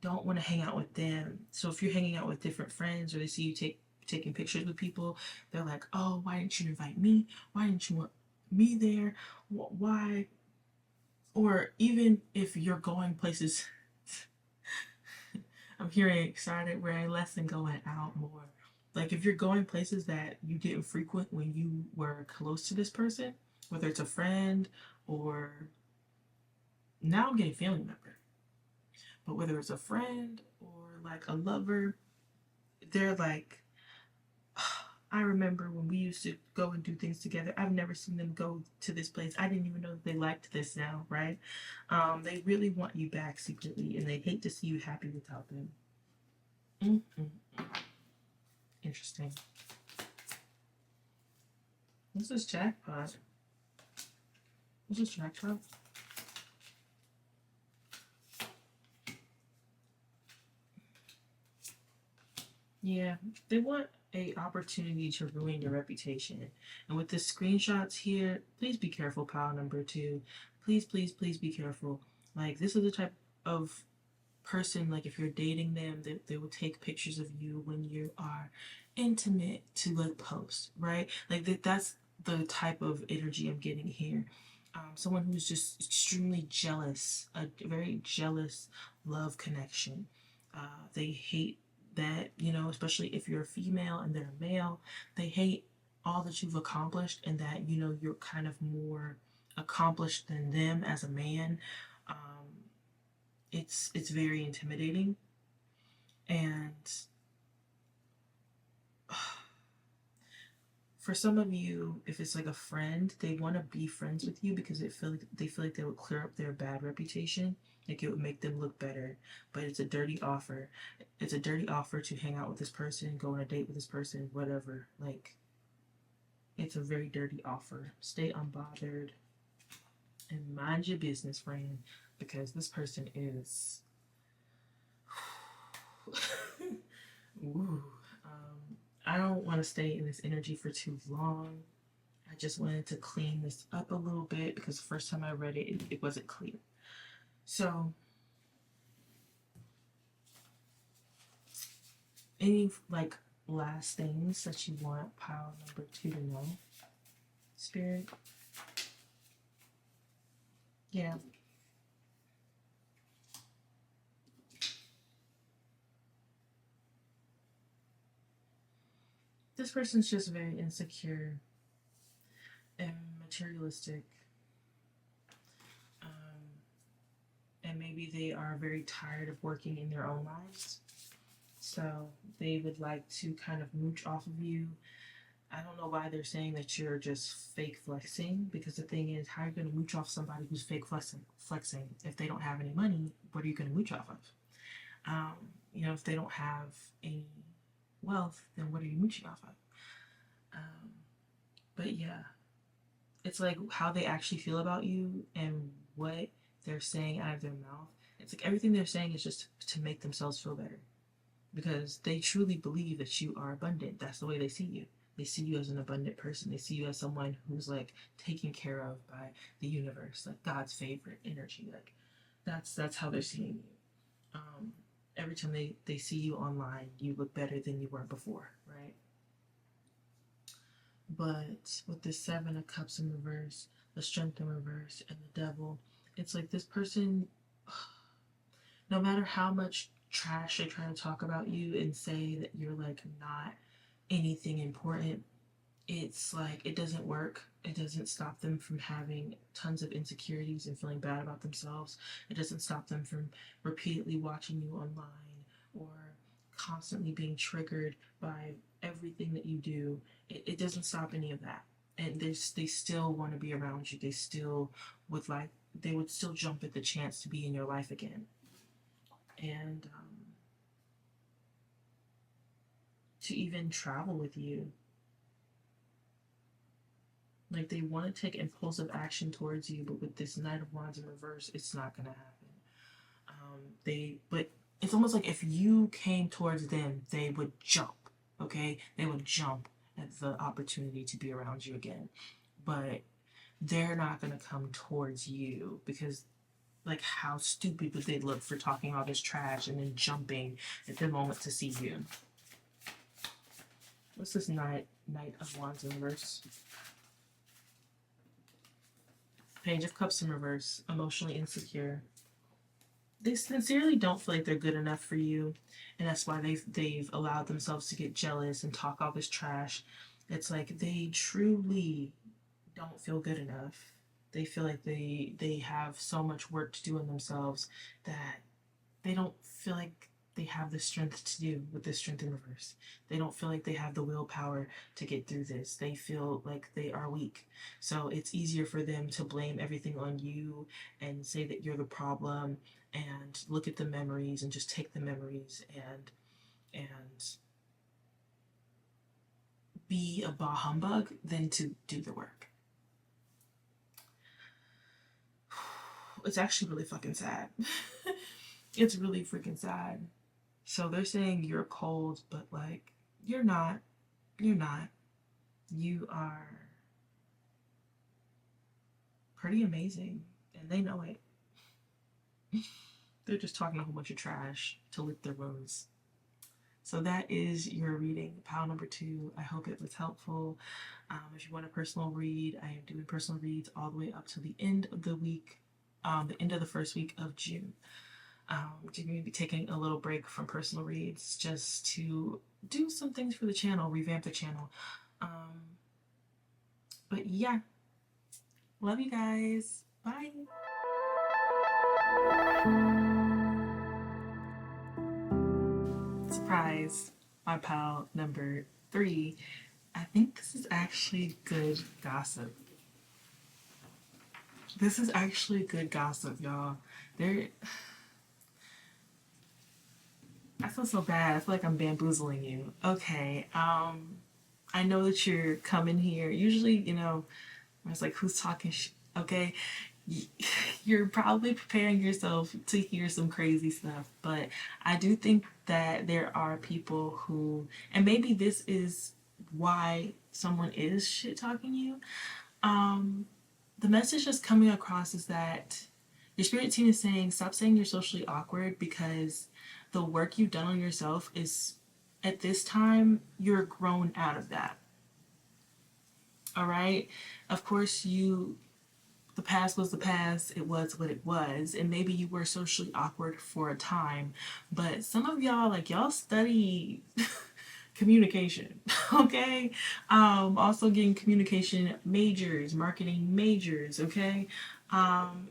don't want to hang out with them. So if you're hanging out with different friends or they see you taking pictures with people, they're like, "Oh, why didn't you invite me? Why didn't you want me there? Why?" Or even if you're going places, I'm hearing excited wearing less and going out more. Like if you're going places that you didn't frequent when you were close to this person, whether it's a friend or now I'm getting family member, but whether it's a friend or like a lover, they're like, I remember when we used to go and do things together. I've never seen them go to this place. I didn't even know that they liked this now, right? They really want you back secretly, and they hate to see you happy without them. Mm-mm. Interesting. What's this jackpot? What's this jackpot? Yeah, they want a opportunity to ruin your reputation. And with the screenshots here, please be careful, pile number two. Please, please, please be careful. Like this is the type of person, like if you're dating them, they will take pictures of you when you are intimate to like post, right? Like that's the type of energy I'm getting here. Someone who's just extremely jealous, a very jealous love connection. They hate that, especially if you're a female and they're a male, they hate all that you've accomplished and that, you're kind of more accomplished than them as a man. Um, it's very intimidating. And for some of you, if it's like a friend, they want to be friends with you because they feel like they would clear up their bad reputation, like it would make them look better. But it's a dirty offer. It's a dirty offer to hang out with this person, go on a date with this person, whatever. Like, it's a very dirty offer. Stay unbothered and mind your business, friend, because this person is. Ooh. I don't want to stay in this energy for too long. I just wanted to clean this up a little bit because the first time I read it, it wasn't clear. So, any like last things that you want pile number 2 to know, Spirit? Yeah. This person's just very insecure and materialistic. And maybe they are very tired of working in their own lives. So they would like to kind of mooch off of you. I don't know why they're saying that you're just fake flexing, because the thing is, how are you going to mooch off somebody who's fake flexing? If they don't have any money, what are you going to mooch off of? Um, if they don't have any wealth, then what are you mooching off of? But yeah, it's like how they actually feel about you and what they're saying out of their mouth. It's like everything they're saying is just to make themselves feel better, because they truly believe that you are abundant. That's the way they see you. They see you as an abundant person. They see you as someone who's like taken care of by the universe, like God's favorite energy. Like that's how they're seeing you. Um, every time they see you online, you look better than you were before, right? But with the 7 of Cups in reverse, the Strength in reverse, and the Devil, it's like this person, no matter how much trash they try to talk about you and say that you're like not anything important, it's like it doesn't work. It doesn't stop them from having tons of insecurities and feeling bad about themselves. It doesn't stop them from repeatedly watching you online or constantly being triggered by everything that you do. It doesn't stop any of that. And they still want to be around you. They still would like, they would still jump at the chance to be in your life again. And to even travel with you. Like they want to take impulsive action towards you, but with this Knight of Wands in reverse, it's not gonna happen. But it's almost like if you came towards them, they would jump. Okay, they would jump at the opportunity to be around you again. But they're not gonna come towards you because, like, how stupid would they look for talking all this trash and then jumping at the moment to see you? What's this Knight of Wands in reverse? Page of Cups in reverse, emotionally insecure. They sincerely don't feel like they're good enough for you, and that's why they've allowed themselves to get jealous and talk all this trash. It's like they truly don't feel good enough. They feel like they have so much work to do in themselves that they don't feel like they have the strength to do with this Strength in reverse. They don't feel like they have the willpower to get through this. They feel like they are weak. So it's easier for them to blame everything on you and say that you're the problem and look at the memories and just take the memories and be a bah humbug than to do the work. It's actually really fucking sad. It's really freaking sad. So they're saying you're cold, but like, you're not. You're not. You are pretty amazing, and they know it. They're just talking a whole bunch of trash to lick their wounds. So that is your reading, pile number 2. I hope it was helpful. If you want a personal read, I am doing personal reads all the way up to the end of the week, the end of the first week of June. I'm going to be taking a little break from personal reads just to do some things for the channel, revamp the channel. But yeah, love you guys. Bye. Surprise, my pile number 3. I think this is actually good gossip. This is actually good gossip, y'all. There, I feel so bad. I feel like I'm bamboozling you. Okay, I know that you're coming here. Usually, I was like, who's talking okay? You're probably preparing yourself to hear some crazy stuff, but I do think that there are people who, and maybe this is why someone is shit talking you. The message that's coming across is that your spirit team is saying, stop saying you're socially awkward, because the work you've done on yourself is, at this time, you're grown out of that. All right? Of course, the past was the past, it was what it was, and maybe you were socially awkward for a time, but some of y'all, like, y'all study communication. Okay, also getting communication majors, marketing majors. Okay,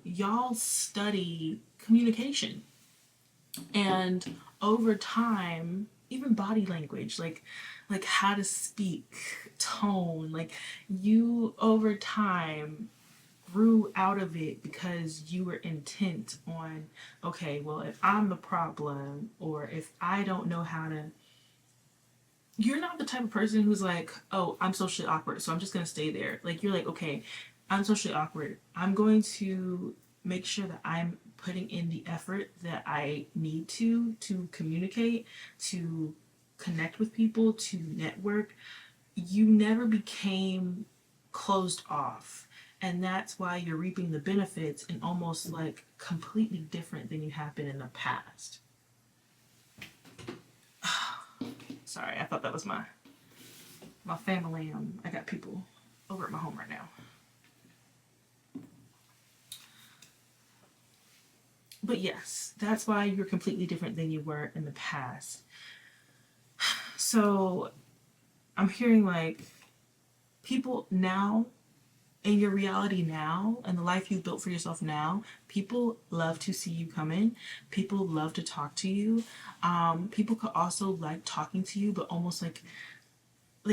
y'all study communication, and over time, even body language, like how to speak, tone, like, you over time grew out of it because you were intent on, okay, well, if I'm the problem, or if I don't know how to, you're not the type of person who's like, oh, I'm socially awkward, so I'm just gonna stay there. Like, you're like, okay, I'm socially awkward, I'm going to make sure that I'm putting in the effort that I need to communicate, to connect with people, to network. You never became closed off, and that's why you're reaping the benefits in almost like completely different than you have been in the past. Sorry, I thought that was my family. I got people over at my home right now. But yes, that's why you're completely different than you were in the past. So I'm hearing like, people now, in your reality now, and the life you've built for yourself now, people love to see you come in. People love to talk to you. People could also like talking to you, but almost like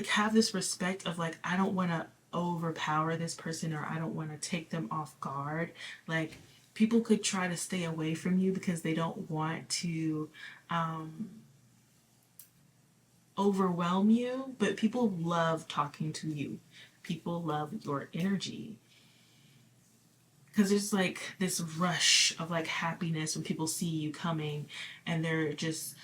have this respect of like, I don't want to overpower this person, or I don't want to take them off guard. Like, people could try to stay away from you because they don't want to overwhelm you, but people love talking to you. People love your energy, because there's like this rush of like happiness when people see you coming, and they're just,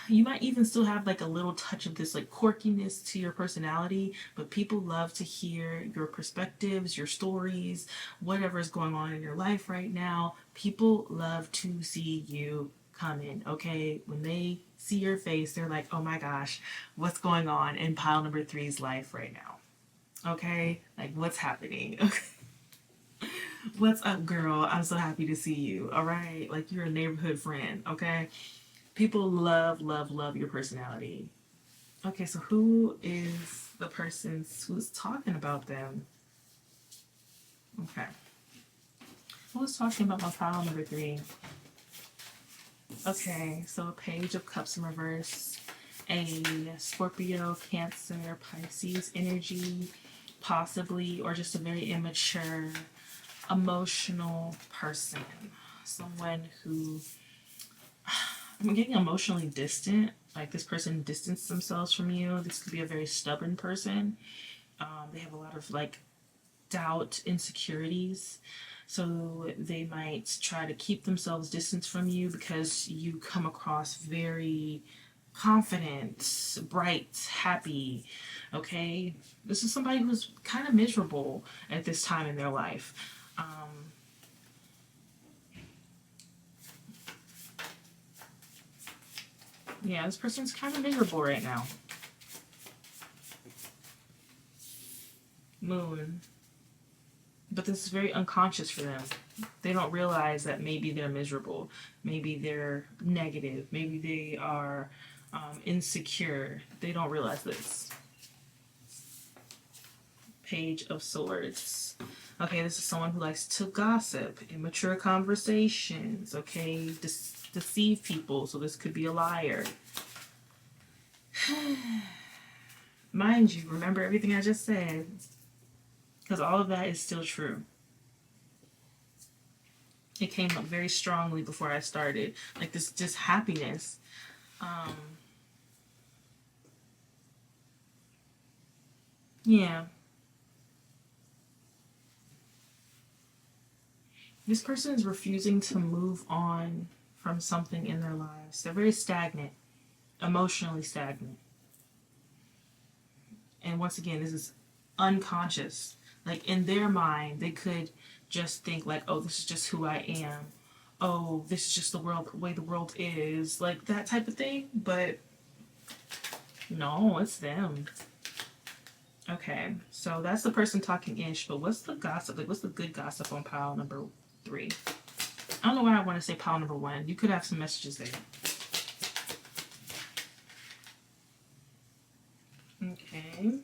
you might even still have like a little touch of this like quirkiness to your personality, but people love to hear your perspectives, your stories, whatever's going on in your life right now. People love to see you come in. Okay, when they see your face, they're like, oh my gosh, what's going on in pile number three's life right now? Okay, like, what's happening? Okay, what's up, girl? I'm so happy to see you. All right, like, you're a neighborhood friend. Okay, people love, love, love your personality. Okay, so who is the person who's talking about them? Okay, who's talking about my pile number three? Okay, so a page of cups in reverse, a Scorpio, Cancer, Pisces energy, possibly, or just a very immature, emotional person. Someone who, I'm getting emotionally distant. Like, this person distanced themselves from you. This could be a very stubborn person. They have a lot of like doubt, insecurities. So they might try to keep themselves distant from you because you come across very confident, bright, happy. Okay? This is somebody who's kind of miserable at this time in their life. Yeah, this person's kind of miserable right now. Moon. But this is very unconscious for them. They don't realize that maybe they're miserable. Maybe they're negative. Maybe they are insecure. They don't realize this. Page of Swords. Okay, this is someone who likes to gossip, immature conversations, okay, deceive people, so this could be a liar. Mind you, remember everything I just said, because all of that is still true. It came up very strongly before I started. Like this just happiness. Um yeah. This person is refusing to move on from something in their lives. They're very stagnant, emotionally stagnant. And once again, this is unconscious. Like in their mind, they could just think like, "Oh, this is just who I am. Oh, this is just the world, way the world is," like that type of thing. But no, it's them. Okay, so that's the person talking ish. But what's the gossip? Like, what's the good gossip on pile number 3? I don't know why I want to say pile number 1. You could have some messages there. Okay.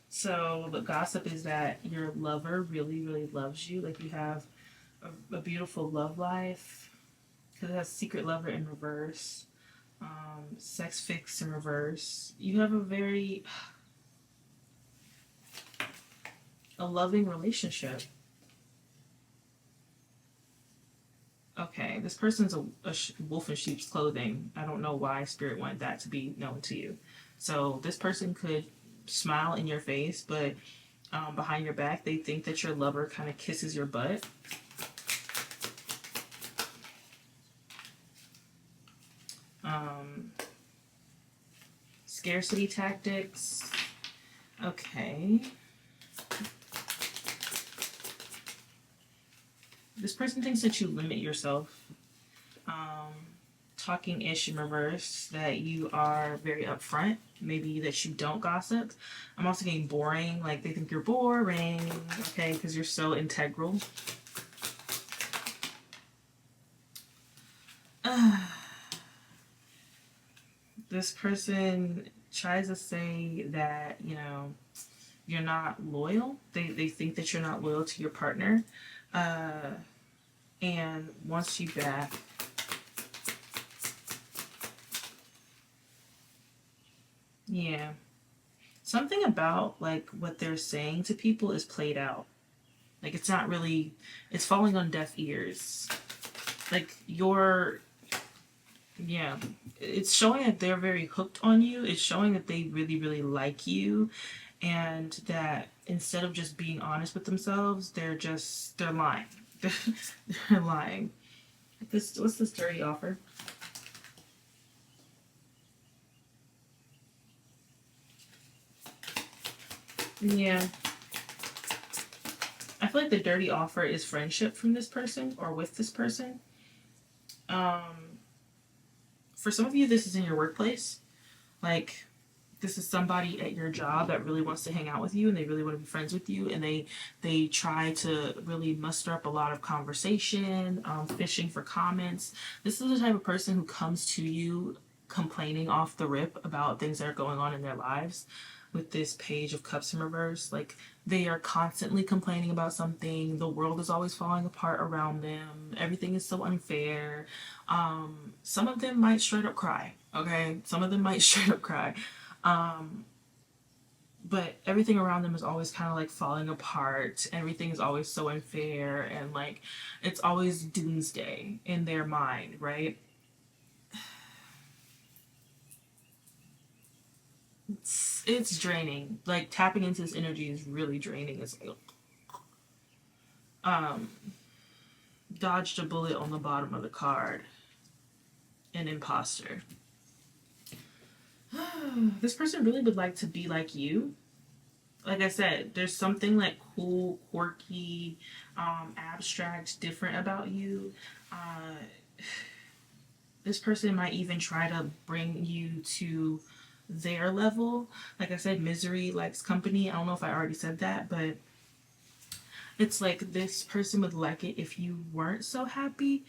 So the gossip is that your lover really, really loves you. Like you have a beautiful love life. Because it has secret lover in reverse, sex fix in reverse. You have a loving relationship. Okay, this person's a wolf in sheep's clothing. I don't know why spirit wanted that to be known to you. So this person could smile in your face, but behind your back, they think that your lover kind of kisses your butt. Um, Scarcity tactics. Okay. This person thinks that you limit yourself. Um, Talking ish in reverse, that you are very upfront. Maybe that you don't gossip. I'm also getting boring. Like they think you're boring. Okay, because you're so integral. This person tries to say that, you're not loyal. They think that you're not loyal to your partner. Uh, and wants you back. Yeah. Something about like what they're saying to people is played out. Like it's not really, it's falling on deaf ears. Like you're, yeah, it's showing that they're very hooked on you. It's showing that they really, really like you, and that instead of just being honest with themselves, they're lying. They're lying. What's this dirty offer? Yeah. I feel like the dirty offer is friendship from this person or with this person. Um, for some of you, this is in your workplace. Like, this is somebody at your job that really wants to hang out with you and they really want to be friends with you, and they try to really muster up a lot of conversation, fishing for comments. This is the type of person who comes to you complaining off the rip about things that are going on in their lives. With this page of cups in reverse, like they are constantly complaining about something. The world is always falling apart around them. Everything is so unfair. Some of them might straight up cry. Okay, some of them might straight up cry. um, but everything around them is always kind of like falling apart. Everything is always so unfair, and like it's always doomsday in their mind, right? It's draining. Like tapping into this energy is really draining. It's like, um, dodged a bullet on the bottom of the card. An imposter. This person really would like to be like you. Like I said, there's something like cool, quirky, abstract, different about you. Uh, this person might even try to bring you to their level. Like I said, misery likes company. I don't know if I already said that, but it's like this person would like it if you weren't so happy.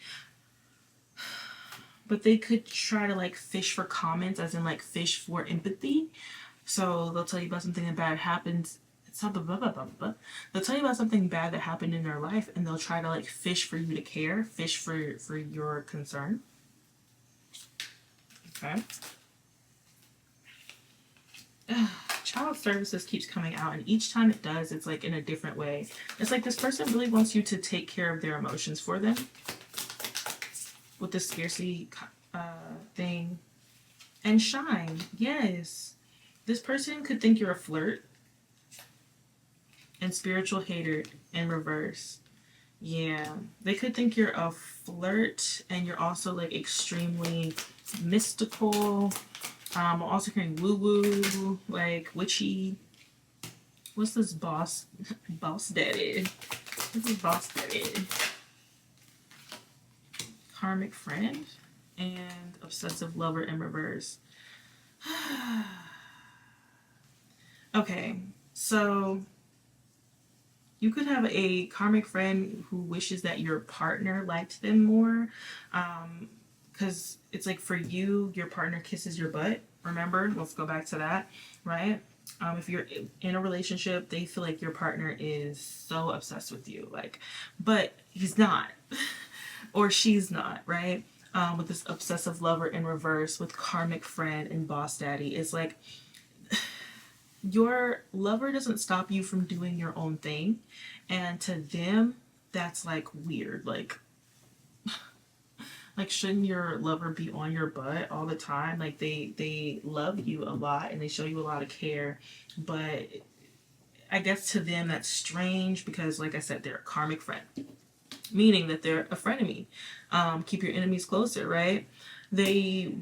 But they could try to like fish for comments, as in like fish for empathy. So they'll tell you about something that bad happens. They'll tell you about something bad that happened in their life, and they'll try to like fish for you to care, fish for your concern. Okay. Child services keeps coming out, and each time it does, it's like in a different way. It's like this person really wants you to take care of their emotions for them with the scarcity thing. And shine. Yes. This person could think you're a flirt and spiritual hater in reverse. Yeah. They could think you're a flirt and you're also like extremely mystical. I'm also hearing woo woo, like witchy. What's this boss? Boss daddy. What's this boss daddy? Karmic friend and obsessive lover in reverse. Okay, so you could have a karmic friend who wishes that your partner liked them more. Because it's like for you, your partner kisses your butt. Remember, let's go back to that, right? If you're in a relationship, they feel like your partner is so obsessed with you, like, but he's not, or she's not, right? With this obsessive lover in reverse, with karmic friend and boss daddy, it's like your lover doesn't stop you from doing your own thing, and to them, that's like weird, like shouldn't your lover be on your butt all the time? Like they love you a lot and they show you a lot of care, but I guess to them that's strange because like I said, they're a karmic friend, meaning that they're a frenemy. Keep your enemies closer, right? They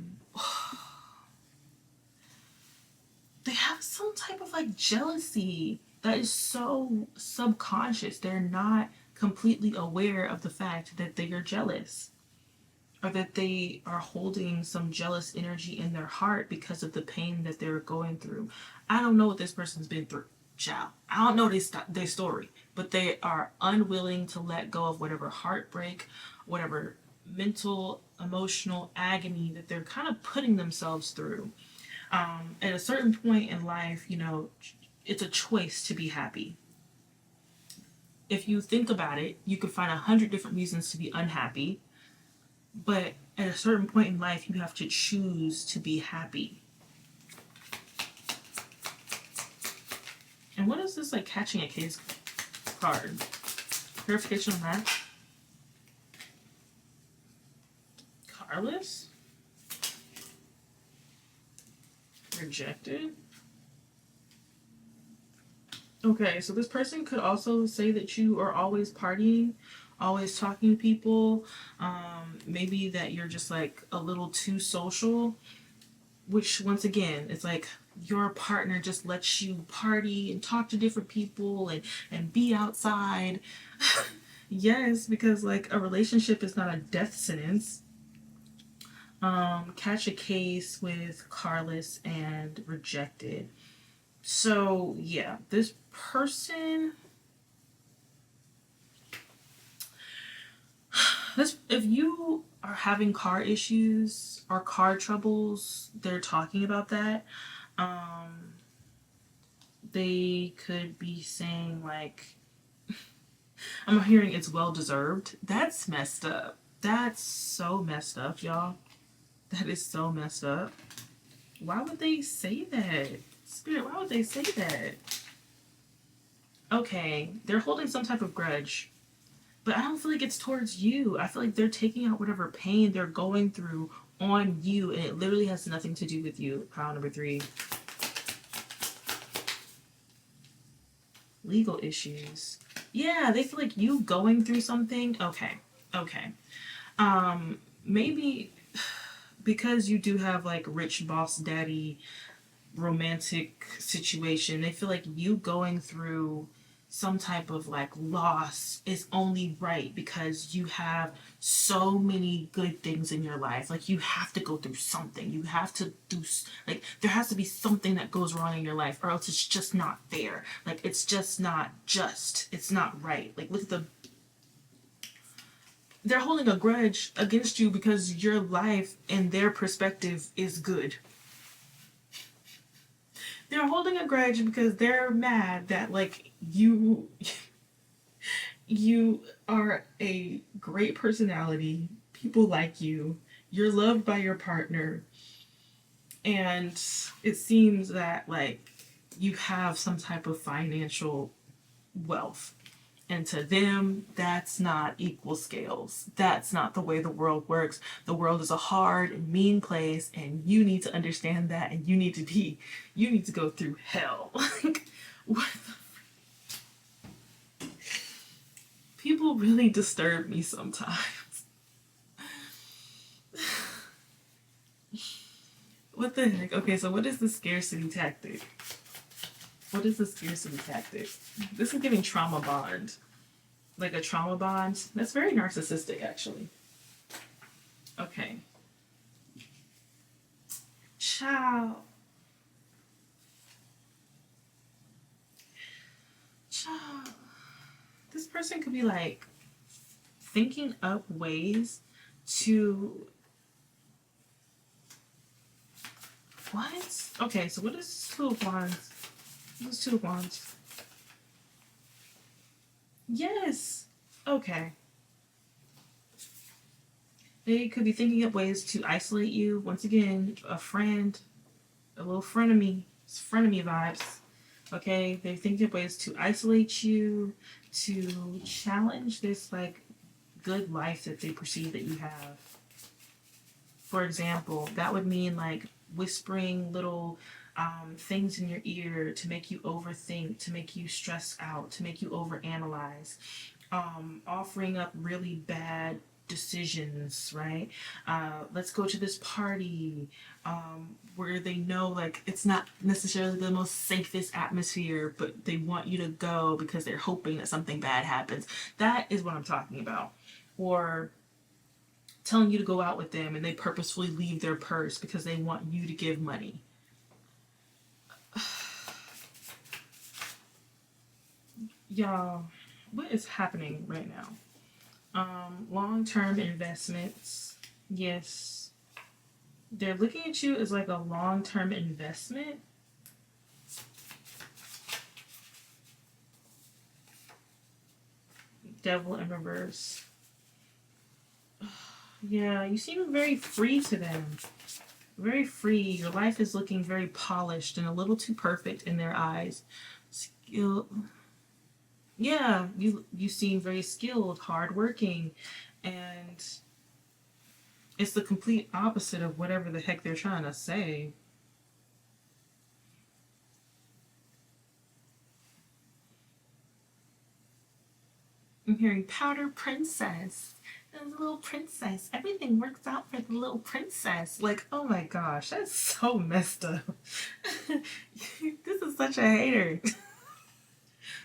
they have some type of like jealousy that is so subconscious. They're not completely aware of the fact that they are jealous, or that they are holding some jealous energy in their heart because of the pain that they're going through. I don't know what this person's been through, child. I don't know their story, but they are unwilling to let go of whatever heartbreak, whatever mental, emotional agony that they're kind of putting themselves through. At a certain point in life, you know, it's a choice to be happy. If you think about it, you could find 100 different reasons to be unhappy, but at a certain point in life, you have to choose to be happy. And what is this, like, catching a case card? Clarification on that? Carless? Rejected? Okay, so this person could also say that you are always partying, always talking to people. Maybe that you're just like a little too social, which once again, it's like your partner just lets you party and talk to different people and be outside. Yes, because like a relationship is not a death sentence. Catch a case with Carlos and rejected. So yeah, this person, this if you are having car issues or car troubles, they're talking about that. Um, they could be saying like, I'm hearing it's well deserved. That's messed up. That's so messed up, y'all. That is so messed up. Why would they say that? Spirit, why would they say that? Okay, they're holding some type of grudge, but I don't feel like it's towards you. I feel like they're taking out whatever pain they're going through on you, and it literally has nothing to do with you. Pile number 3. Legal issues. Yeah, they feel like you going through something. Okay. Okay. Maybe because you do have like rich boss daddy romantic situation, they feel like you going through some type of like loss is only right because you have so many good things in your life. Like you have to go through something. You have to do, like, there has to be something that goes wrong in your life, or else it's just not fair. Like it's just not just. It's not right. Like look at they're holding a grudge against you because your life in their perspective is good. They're holding a grudge because they're mad that like you are a great personality. People like you. You're loved by your partner. And it seems that like you have some type of financial wealth. And to them, that's not equal scales. That's not the way the world works. The world is a hard and mean place, and you need to understand that, and you need to go through hell. Like, what the... People really disturb me sometimes. What the heck? Okay, so what is the scarcity tactic? What is the scarcity tactic? This is giving trauma bond. Like a trauma bond. That's very narcissistic, actually. Okay. Ciao. Ciao. This person could be like thinking up ways to... What? Okay, so what is Two of Wands? What is Two of Wands? Yes. Okay. They could be thinking up ways to isolate you. Once again, a friend, a little frenemy. It's frenemy vibes. Okay, they're thinking of ways to isolate you, to challenge this like good life that they perceive that you have. For example, that would mean like whispering little things in your ear to make you overthink, to make you stress out, to make you overanalyze, offering up really bad decisions, right? Let's go to this party, where they know like it's not necessarily the most safest atmosphere, but they want you to go because they're hoping that something bad happens. That is what I'm talking about. Or telling you to go out with them and they purposefully leave their purse because they want you to give money. Y'all, what is happening right now? Long-term investments. Yes. They're looking at you as like a long-term investment. Devil in reverse. Yeah, you seem very free to them. Very free. Your life is looking very polished and a little too perfect in their eyes. Skill. Yeah, you seem very skilled, hardworking, and it's the complete opposite of whatever the heck they're trying to say. I'm hearing powder princess. The little princess. Everything works out for the little princess. Like, oh my gosh, that's so messed up. This is such a hater.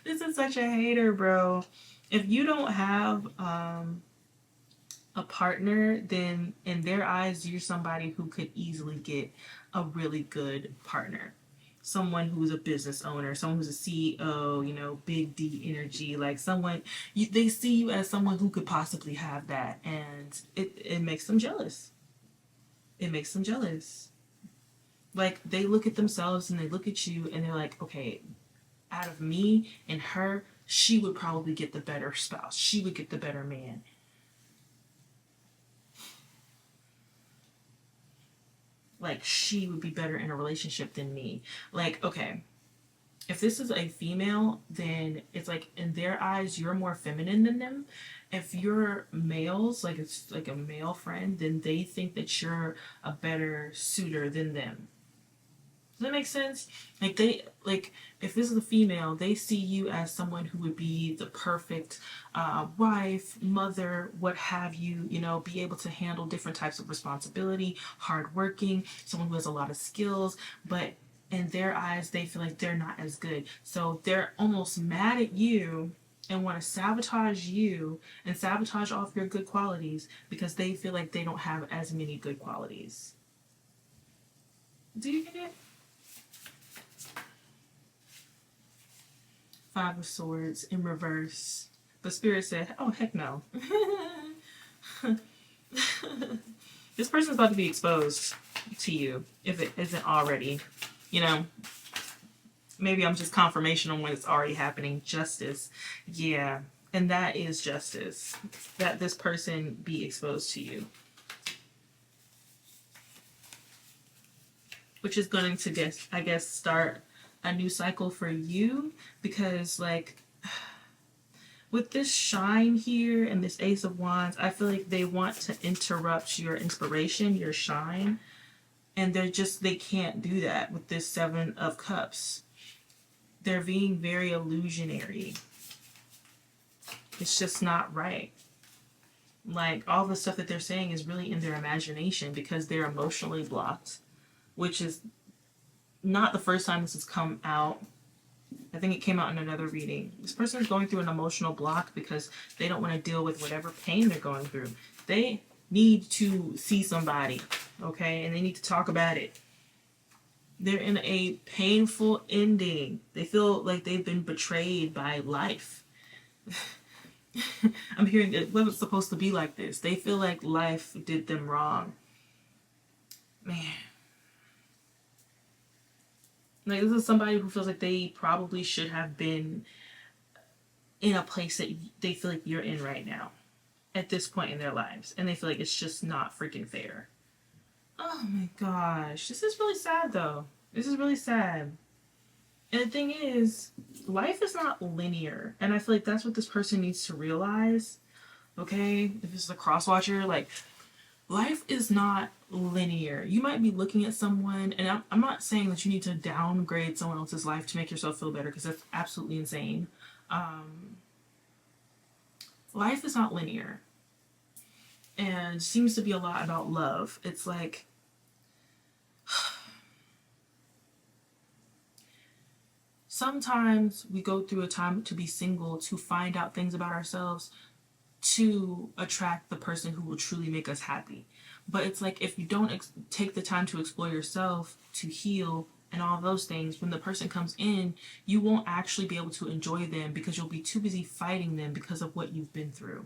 This is such a hater, bro. If you don't have a partner, then in their eyes, you're somebody who could easily get a really good partner. Someone who's a business owner, someone who's a CEO, you know, big D energy, like someone, they see you as someone who could possibly have that, and it makes them jealous. It makes them jealous. Like, they look at themselves and they look at you and they're like, okay, out of me and her, she would probably get the better spouse. She would get the better man. Like, she would be better in a relationship than me. Like, okay, if this is a female, then it's like in their eyes, you're more feminine than them. If you're males, like it's like a male friend, then they think that you're a better suitor than them. Does that make sense? Like they like if this is a female, they see you as someone who would be the perfect wife, mother, what have you. You know, be able to handle different types of responsibility, hardworking, someone who has a lot of skills, but in their eyes, they feel like they're not as good. So they're almost mad at you and want to sabotage you and sabotage all of your good qualities because they feel like they don't have as many good qualities. Do you get it? Five of Swords in reverse. But Spirit said, oh, heck no. This person's about to be exposed to you if it isn't already. You know, maybe I'm just confirmation on when it's already happening. Justice. Yeah. And that is justice. That this person be exposed to you. which is going to guess, I guess, start a new cycle for you, because like with this shine here and this Ace of Wands, I feel like they want to interrupt your inspiration, your shine, and they can't do that with this Seven of Cups. They're being very illusionary. It's just not right. Like, all the stuff that they're saying is really in their imagination because they're emotionally blocked, which is not the first time this has come out. I think it came out in another reading. This person is going through an emotional block because they don't want to deal with whatever pain they're going through. They need to see somebody, okay? And they need to talk about it. They're in a painful ending. They feel like they've been betrayed by life. I'm hearing it wasn't supposed to be like this. They feel like life did them wrong. Man. Like, this is somebody who feels like they probably should have been in a place that they feel like you're in right now at this point in their lives. And they feel like it's just not freaking fair. Oh my gosh. This is really sad though. This is really sad. And the thing is, life is not linear. And I feel like that's what this person needs to realize. Okay? If this is a cross watcher, like, life is not linear. You might be looking at someone, and I'm not saying that you need to downgrade someone else's life to make yourself feel better, because that's absolutely insane. Life is not linear. And seems to be a lot about love. It's like, sometimes we go through a time to be single to find out things about ourselves to attract the person who will truly make us happy. But it's like, if you don't take the time to explore yourself, to heal, and all those things, when the person comes in, you won't actually be able to enjoy them because you'll be too busy fighting them because of what you've been through.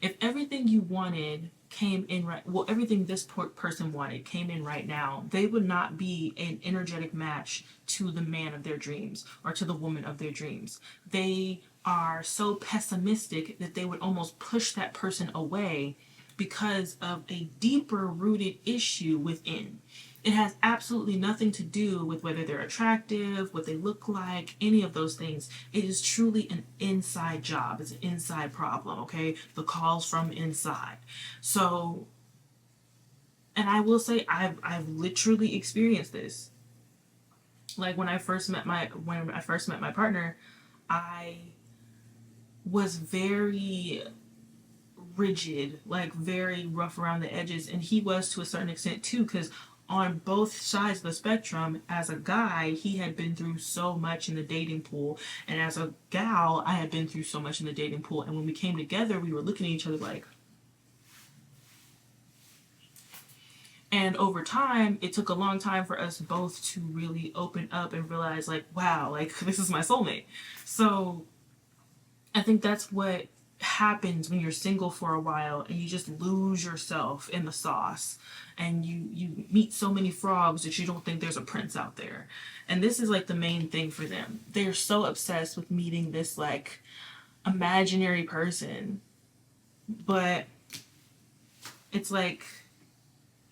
If everything you wanted came in right, well, everything this person wanted came in right now, they would not be an energetic match to the man of their dreams or to the woman of their dreams. They are so pessimistic that they would almost push that person away because of a deeper rooted issue within. It has absolutely nothing to do with whether they're attractive, what they look like, any of those things. It is truly an inside job. It's an inside problem, okay? The calls from inside. So, and I will say, I've literally experienced this. Like, when I first met my partner, I was very rigid, like very rough around the edges, and he was to a certain extent too, because on both sides of the spectrum, as a guy, he had been through so much in the dating pool, and as a gal, I had been through so much in the dating pool. And when we came together, we were looking at each other like, and over time, it took a long time for us both to really open up and realize, like, wow, like, this is my soulmate. So I think that's what happens when you're single for a while and you just lose yourself in the sauce, and you meet so many frogs that you don't think there's a prince out there. And this is like the main thing for them. They're so obsessed with meeting this like imaginary person, but it's like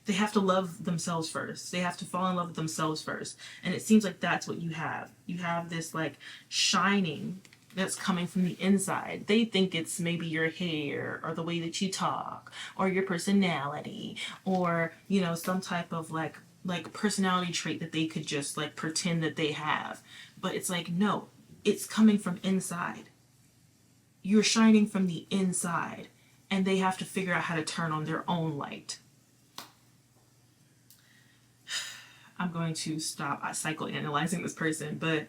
they have to love themselves first. They have to fall in love with themselves first. And it seems like that's what you have. You have this like shining that's coming from the inside. They think it's maybe your hair or the way that you talk or your personality, or, you know, some type of like personality trait that they could just like pretend that they have. But it's like, no, it's coming from inside. You're shining from the inside, and they have to figure out how to turn on their own light. I'm going to stop psychoanalyzing this person, but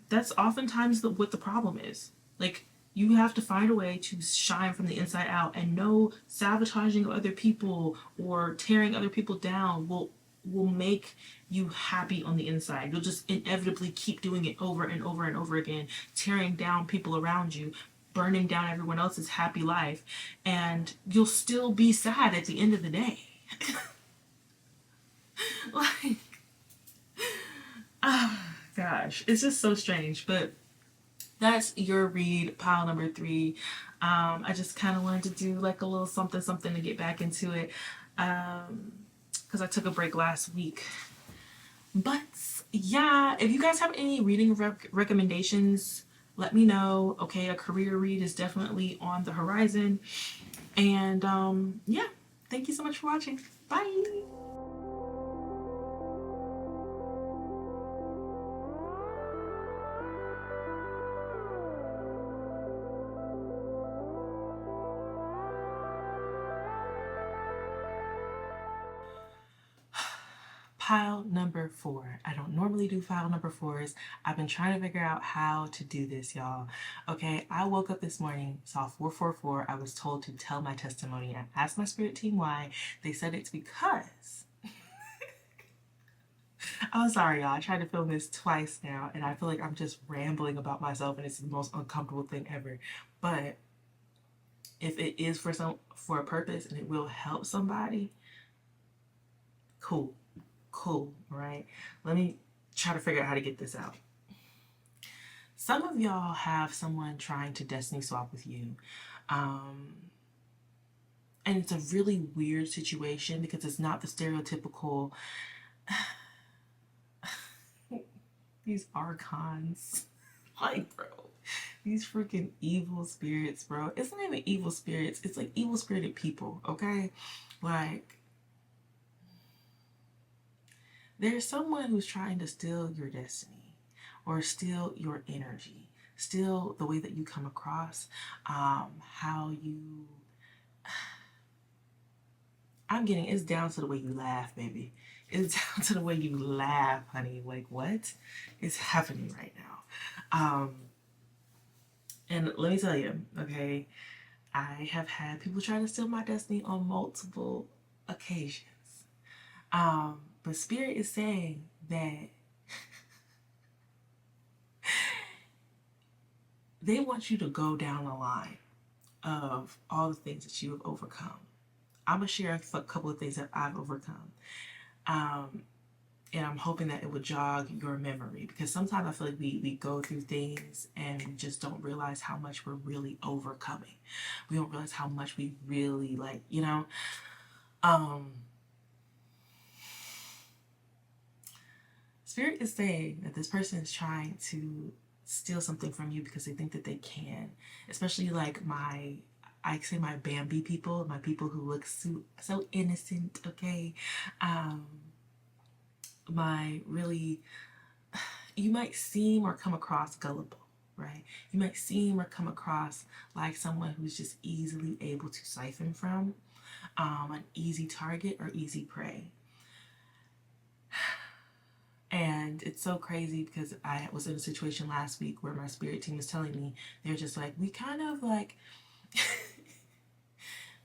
that's oftentimes what the problem is. Like, you have to find a way to shine from the inside out, and no sabotaging of other people or tearing other people down will make you happy on the inside. You'll just inevitably keep doing it over and over and over again, tearing down people around you, burning down everyone else's happy life, and you'll still be sad at the end of the day. Like, gosh, it's just so strange. But that's your read, pile number 3. I just kind of wanted to do like a little something to get back into it, because I took a break last week. But yeah, if you guys have any reading recommendations, let me know. Okay, a career read is definitely on the horizon. And yeah, thank you so much for watching. Bye. Pile number 4. I don't normally do file number 4s. I've been trying to figure out how to do this, y'all. Okay, I woke up this morning, saw 444. I was told to tell my testimony. I asked my spirit team why. They said it's because I'm sorry, y'all. I tried to film this twice now, and I feel like I'm just rambling about myself, and it's the most uncomfortable thing ever. But if it is for a purpose and it will help somebody, cool, cool, right? Let me try to figure out how to get this out. Some of y'all have someone trying to destiny swap with you. And it's a really weird situation because it's not the stereotypical these archons. Like, bro, these freaking evil spirits, bro. It's not even evil spirits, it's like evil spirited people, okay? Like, there's someone who's trying to steal your destiny or steal your energy, steal the way that you come across, how you. I'm getting it's down to the way you laugh, baby. It's down to the way you laugh, honey. Like, what is happening right now? And let me tell you, okay, I have had people try to steal my destiny on multiple occasions. But Spirit is saying that they want you to go down the line of all the things that you have overcome. I'm gonna share a couple of things that I've overcome. And I'm hoping that it would jog your memory because sometimes I feel like we go through things and we just don't realize how much we're really overcoming. We don't realize how much we really like, Spirit is saying that this person is trying to steal something from you because they think that they can, especially like I say my Bambi people, my people who look so innocent, okay? My really, you might seem or come across gullible, right? You might seem or come across like someone who's just easily able to siphon from, an easy target or easy prey. And it's so crazy because I was in a situation last week where my spirit team was telling me, they're just like, we kind of like,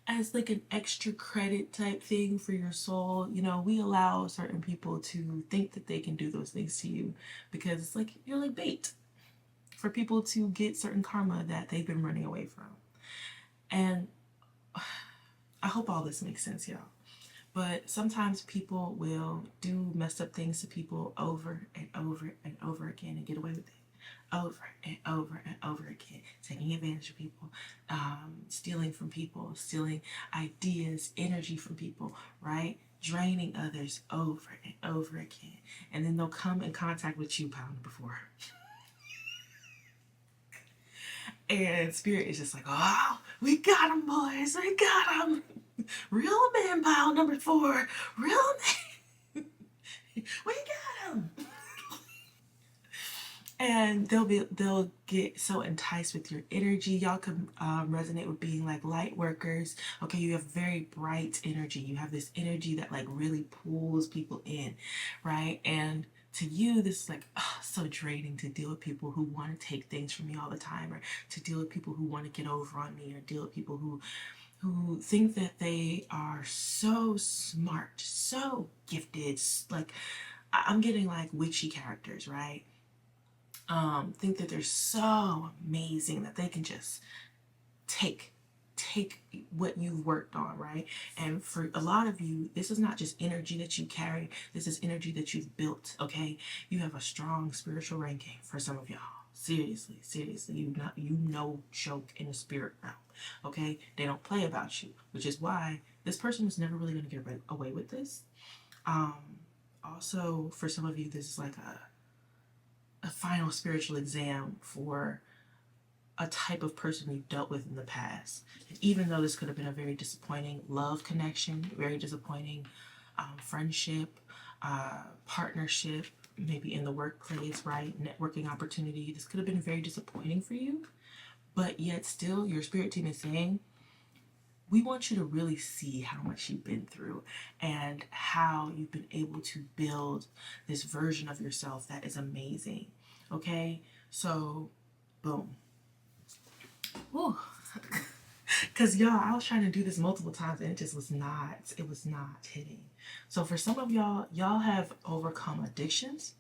as like an extra credit type thing for your soul, we allow certain people to think that they can do those things to you because it's like you're like bait for people to get certain karma that they've been running away from. And I hope all this makes sense, y'all. But sometimes people will do messed up things to people over and over and over again and get away with it. Over and over and over again, taking advantage of people, stealing from people, stealing ideas, energy from people, right? Draining others over and over again. And then they'll come in contact with you pound before. And Spirit is just like, oh, we got him, boys. We got him. Real man pile number 4. Real man. We got him. And they'll get so enticed with your energy. Y'all can resonate with being like light workers. Okay, you have very bright energy. You have this energy that like really pulls people in, right? And to you, this is like so draining to deal with people who want to take things from me all the time, or to deal with people who want to get over on me, or deal with people who think that they are so smart, so gifted. Like I'm getting like witchy characters, right? Think that they're so amazing that they can just take what you've worked on, right? And for a lot of you, this is not just energy that you carry, this is energy that you've built, okay? You have a strong spiritual ranking for some of y'all. Seriously, you know joke in the spirit realm, okay? They don't play about you, which is why this person is never really going to get away with this. Also, for some of you, this is like a final spiritual exam for a type of person you've dealt with in the past. And even though this could have been a very disappointing love connection, very disappointing friendship, partnership, maybe in the workplace, right? Networking opportunity. This could have been very disappointing for you, but yet still your spirit team is saying, we want you to really see how much you've been through and how you've been able to build this version of yourself that is amazing. Okay? So, boom. Woo. Because y'all, I was trying to do this multiple times and it was not hitting. So for some of y'all have overcome addictions,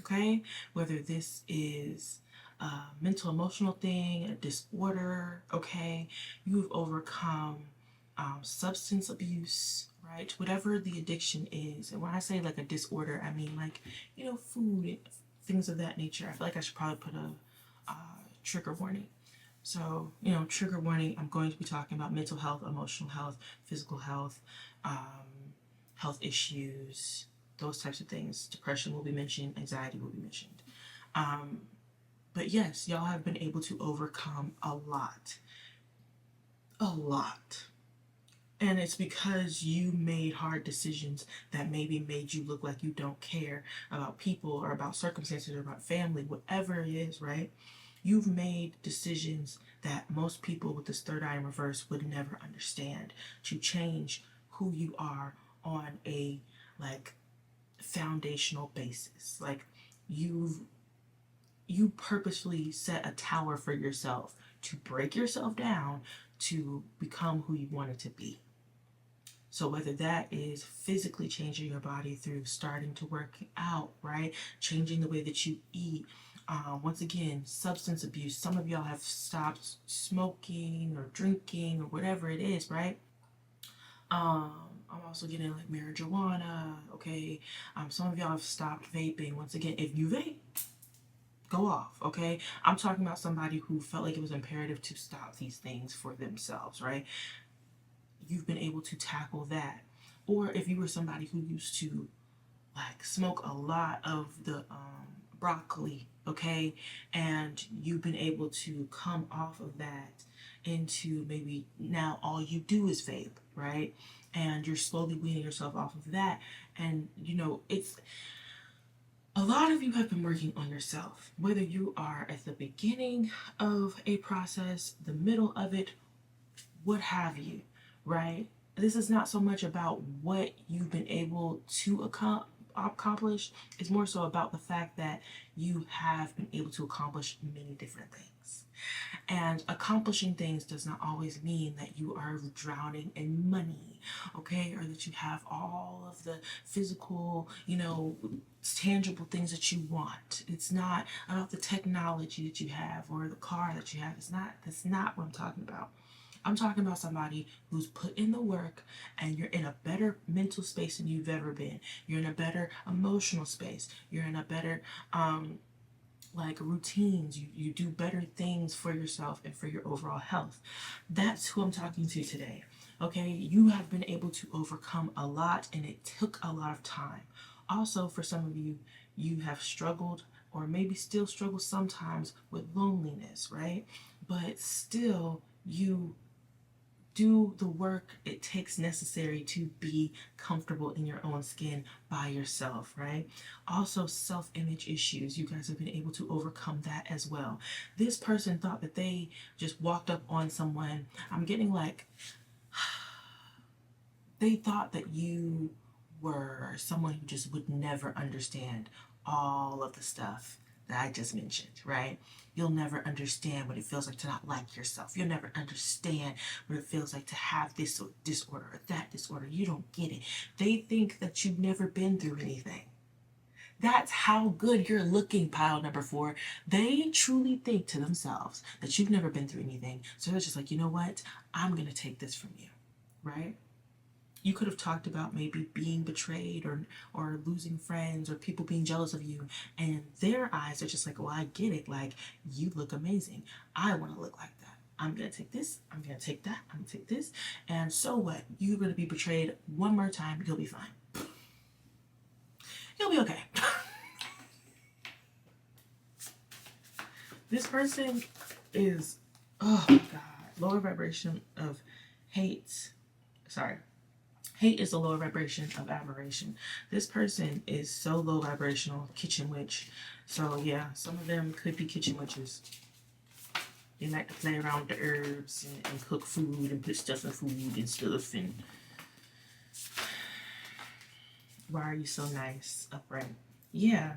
okay? Whether this is a mental emotional thing, a disorder, okay? You've overcome substance abuse, right? Whatever the addiction is. And when I say like a disorder, I mean like, food, things of that nature. I feel like I should probably put a trigger warning. So, trigger warning, I'm going to be talking about mental health, emotional health, physical health, health issues, those types of things. Depression will be mentioned, anxiety will be mentioned. But yes, y'all have been able to overcome a lot. A lot. And it's because you made hard decisions that maybe made you look like you don't care about people or about circumstances or about family, whatever it is, right? You've made decisions that most people with this third eye in reverse would never understand to change who you are on a like foundational basis. Like you purposely set a tower for yourself to break yourself down to become who you wanted to be. So whether that is physically changing your body through starting to work out, right? Changing the way that you eat. Once again, substance abuse. Some of y'all have stopped smoking or drinking or whatever it is, right? I'm also getting like marijuana, okay? Some of y'all have stopped vaping. Once again, if you vape, go off, okay? I'm talking about somebody who felt like it was imperative to stop these things for themselves, right? You've been able to tackle that. Or if you were somebody who used to like smoke a lot of the broccoli, okay, and you've been able to come off of that into maybe now all you do is vape, right? And you're slowly weaning yourself off of that. And it's a lot of you have been working on yourself, whether you are at the beginning of a process, the middle of it, what have you, right? This is not so much about what you've been able to accomplish. It's more so about the fact that you have been able to accomplish many different things. And accomplishing things does not always mean that you are drowning in money, okay? Or that you have all of the physical, tangible things that you want. It's not about the technology that you have or the car that you have. That's not what I'm talking about. I'm talking about somebody who's put in the work and you're in a better mental space than you've ever been. You're in a better emotional space. You're in a better like routines. You do better things for yourself and for your overall health. That's who I'm talking to today. Okay, you have been able to overcome a lot and it took a lot of time. Also, for some of you, you have struggled or maybe still struggle sometimes with loneliness, right? But still, you do the work it takes necessary to be comfortable in your own skin by yourself, right? Also, self-image issues. You guys have been able to overcome that as well. This person thought that they just walked up on someone. I'm getting like, they thought that you were someone who just would never understand all of the stuff that I just mentioned, right? You'll never understand what it feels like to not like yourself. You'll never understand what it feels like to have this disorder or that disorder. You don't get it. They think that you've never been through anything. That's how good you're looking, pile number 4. They truly think to themselves that you've never been through anything. So they're just like, you know what? I'm going to take this from you, right? You could have talked about maybe being betrayed or losing friends or people being jealous of you, and their eyes are just like, well, I get it, like, you look amazing, I want to look like that. I'm gonna take this, I'm gonna take that, I'm gonna take this, and so what? You're gonna be betrayed one more time, you'll be fine. He'll be okay. This person is, oh my God, lower vibration of hate. Sorry. Hate is a lower vibration of admiration. This person is so low vibrational, kitchen witch. So yeah, some of them could be kitchen witches. They like to play around with the herbs and cook food and put stuff in food and stuff. And why are you so nice, upright? Yeah,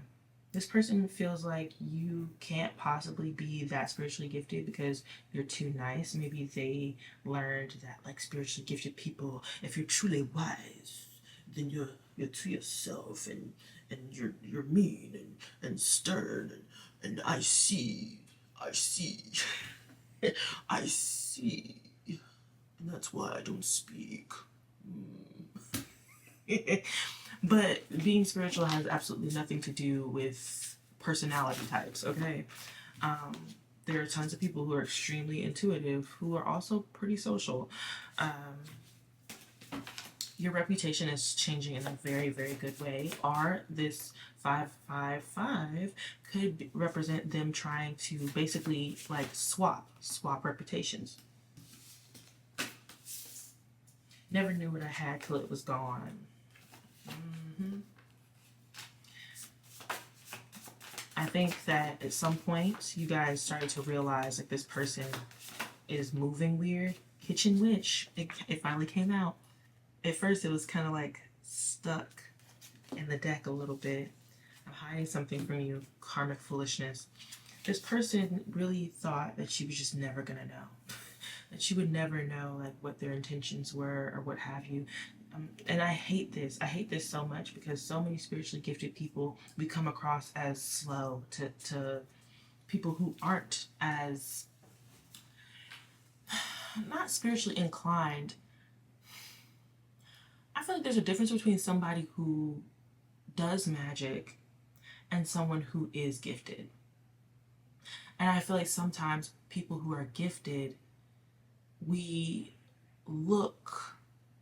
this person feels like you can't possibly be that spiritually gifted because you're too nice. Maybe they learned that like spiritually gifted people, if you're truly wise, then you're to yourself and you're mean and stern and I see, I see, I see, and that's why I don't speak. But being spiritual has absolutely nothing to do with personality types, okay? Um, there are tons of people who are extremely intuitive who are also pretty social. Your reputation is changing in a very, very good way. Or this 555 could represent them trying to basically like swap reputations. Never knew what I had till it was gone. I think that at some point you guys started to realize like this person is moving weird. Kitchen witch. It finally came out. At first it was kind of like stuck in the deck a little bit. I'm hiding something from you. Karmic foolishness. This person really thought that she was just never gonna know. That you would never know like what their intentions were or what have you. And I hate this. I hate this so much because so many spiritually gifted people we come across as slow to people who aren't as not spiritually inclined. I feel like there's a difference between somebody who does magic and someone who is gifted. And I feel like sometimes people who are gifted, we look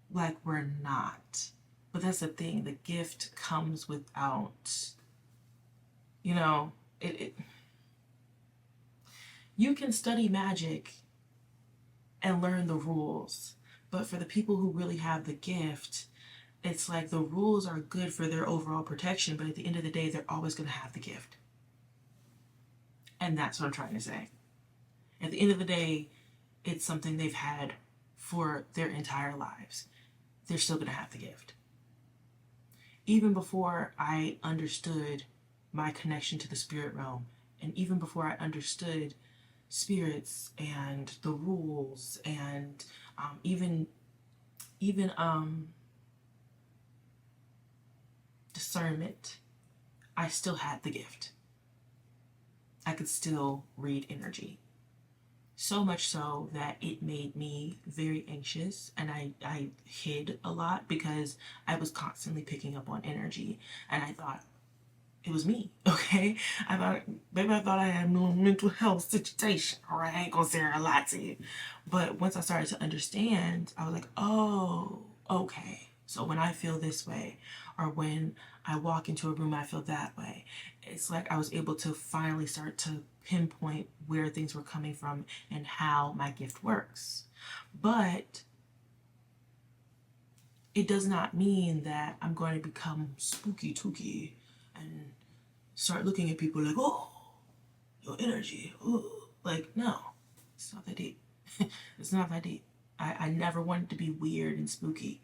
like we're not. But that's the thing, the gift comes without, you know, you can study magic and learn the rules. But for the people who really have the gift, it's like the rules are good for their overall protection, but at the end of the day, they're always going to have the gift. And that's what I'm trying to say. At the end of the day, it's something they've had for their entire lives. They're still going to have the gift. Even before I understood my connection to the spirit realm, and even before I understood spirits and the rules and even discernment, I still had the gift. I could still read energy. So much so that it made me very anxious and I hid a lot because I was constantly picking up on energy and I thought it was me, okay? I thought I had no mental health situation, all right? I ain't gonna say a lot to you. But once I started to understand, I was like, oh, okay. So when I feel this way, or when I walk into a room, I feel that way. It's like I was able to finally start to pinpoint where things were coming from and how my gift works. But it does not mean that I'm going to become spooky tooky and start looking at people like, oh, your energy. Ooh. Like, no, it's not that deep. It's not that deep. I never wanted to be weird and spooky.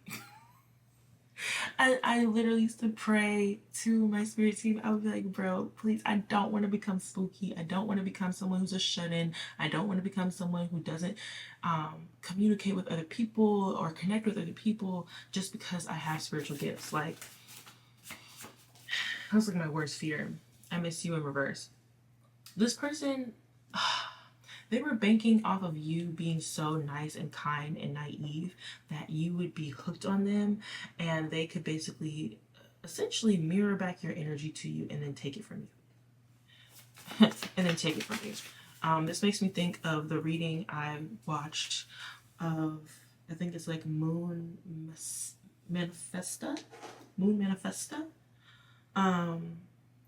I literally used to pray to my spirit team. I would be like, bro, please, I don't want to become spooky. I don't want to become someone who's a shut-in. I don't want to become someone who doesn't communicate with other people or connect with other people just because I have spiritual gifts. Like, that was like my worst fear. I miss you in reverse. This person, they were banking off of you being so nice and kind and naive that you would be hooked on them and they could basically essentially mirror back your energy to you and then take it from you. And then take it from you. This makes me think of the reading I watched of, I think it's like Moon Manifesta? Um,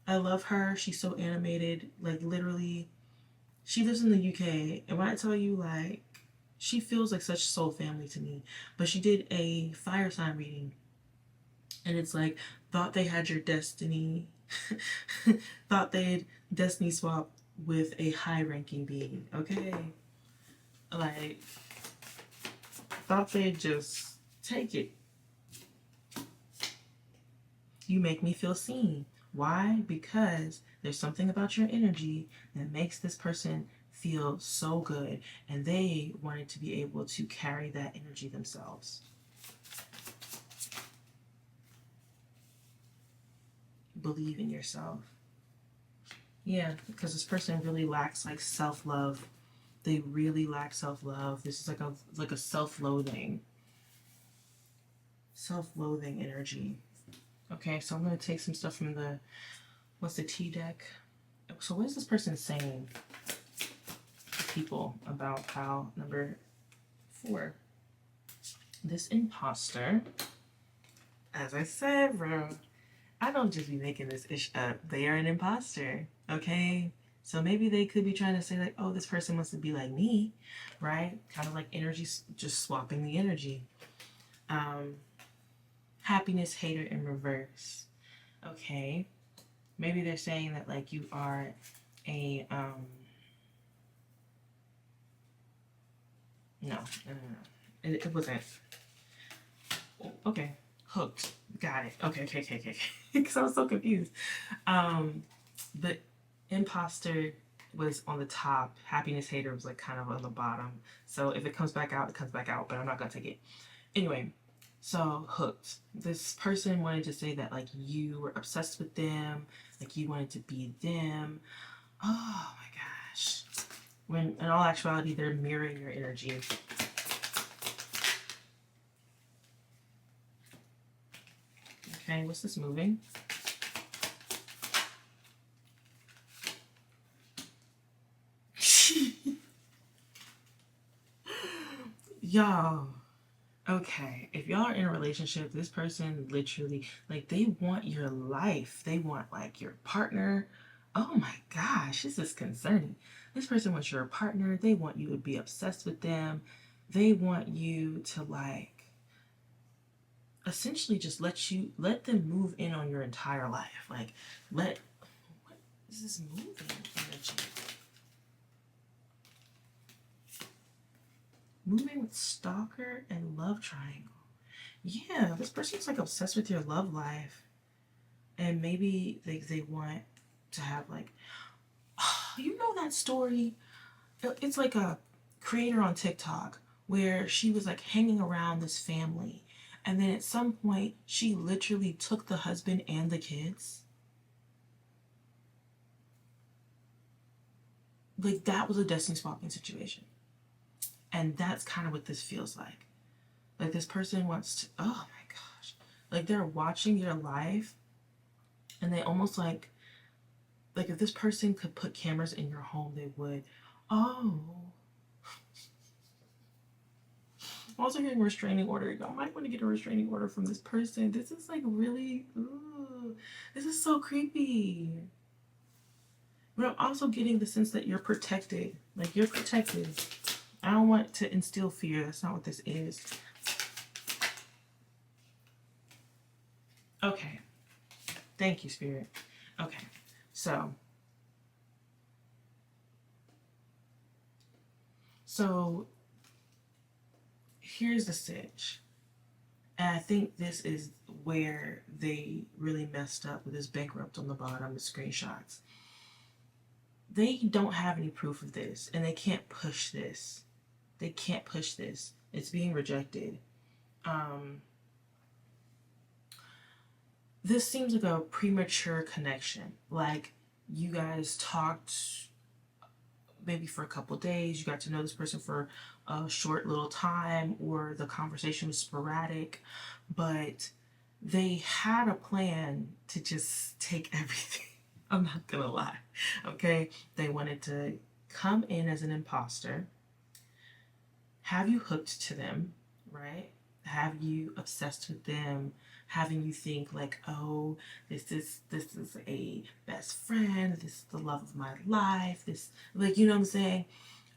I love her. She's so animated. Like literally, she lives in the UK, and when I tell you, like, she feels like such soul family to me. But she did a fire sign reading, and it's like thought they had your destiny, thought they'd destiny swap with a high-ranking being. Okay, like thought they'd just take it. You make me feel seen. Why? Because there's something about your energy that makes this person feel so good, and they wanted to be able to carry that energy themselves. Believe in yourself. Yeah, because this person really lacks like self-love. They really lack self-love. This is like a self-loathing energy. Okay, so I'm gonna take some stuff from the what's the T deck. So what is this person saying to people about how number 4? This imposter, as I said, bro, I don't just be making this ish up. They are an imposter, okay? So maybe they could be trying to say like, oh, this person wants to be like me, right? Kind of like energy, just swapping the energy. Happiness hater in reverse. Okay, maybe they're saying that like you are a no, it wasn't. Okay, hooked. Got it. Okay. Because I was so confused. The imposter was on the top. Happiness hater was like kind of on the bottom. So if it comes back out, it comes back out. But I'm not gonna take it. Anyway, so hooked. This person wanted to say that like you were obsessed with them, like you wanted to be them. Oh my gosh. When in all actuality, they're mirroring your energy. Okay, what's this moving? Y'all, okay, if y'all are in a relationship, this person literally, like, they want your life. They want, like, your partner. Oh my gosh, this is concerning. This person wants your partner. They want you to be obsessed with them. They want you to, like, essentially just let them move in on your entire life. Like, what is this moving energy? Moving with stalker and love triangle. Yeah, this person's like obsessed with your love life. And maybe they want to have like, you know that story? It's like a creator on TikTok where she was like hanging around this family. And then at some point, she literally took the husband and the kids. Like that was a destiny swapping situation. And that's kind of what this feels like. Like this person wants to, oh my gosh. Like they're watching your life and they almost like if this person could put cameras in your home, they would. Oh. I'm also getting a restraining order. Y'all might want to get a restraining order from this person. This is like really, ooh, this is so creepy. But I'm also getting the sense that you're protected. Like you're protected. I don't want to instill fear. That's not what this is. Okay. Thank you, Spirit. Okay. So here's the sitch. And I think this is where they really messed up with this bankrupt on the bottom, the screenshots. They don't have any proof of this, and they can't push this. They can't push this. It's being rejected. This seems like a premature connection. Like you guys talked maybe for a couple days, you got to know this person for a short little time, or the conversation was sporadic, but they had a plan to just take everything. I'm not gonna lie. Okay? They wanted to come in as an imposter, have you hooked to them, right? Have you obsessed with them, having you think like, oh, this is a best friend, this is the love of my life, this, like, you know what I'm saying?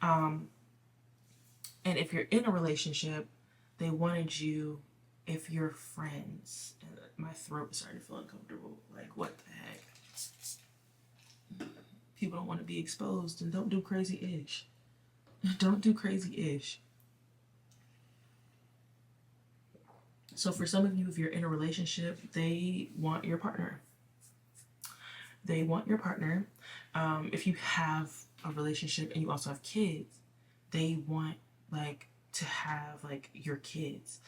And if you're in a relationship, they wanted you, if you're friends, my throat is starting to feel uncomfortable. Like, what the heck? People don't want to be exposed, and don't do crazy ish. Don't do crazy ish. So for some of you, if you're in a relationship, they want your partner. They want your partner. If you have a relationship and you also have kids, they want like to have like your kids.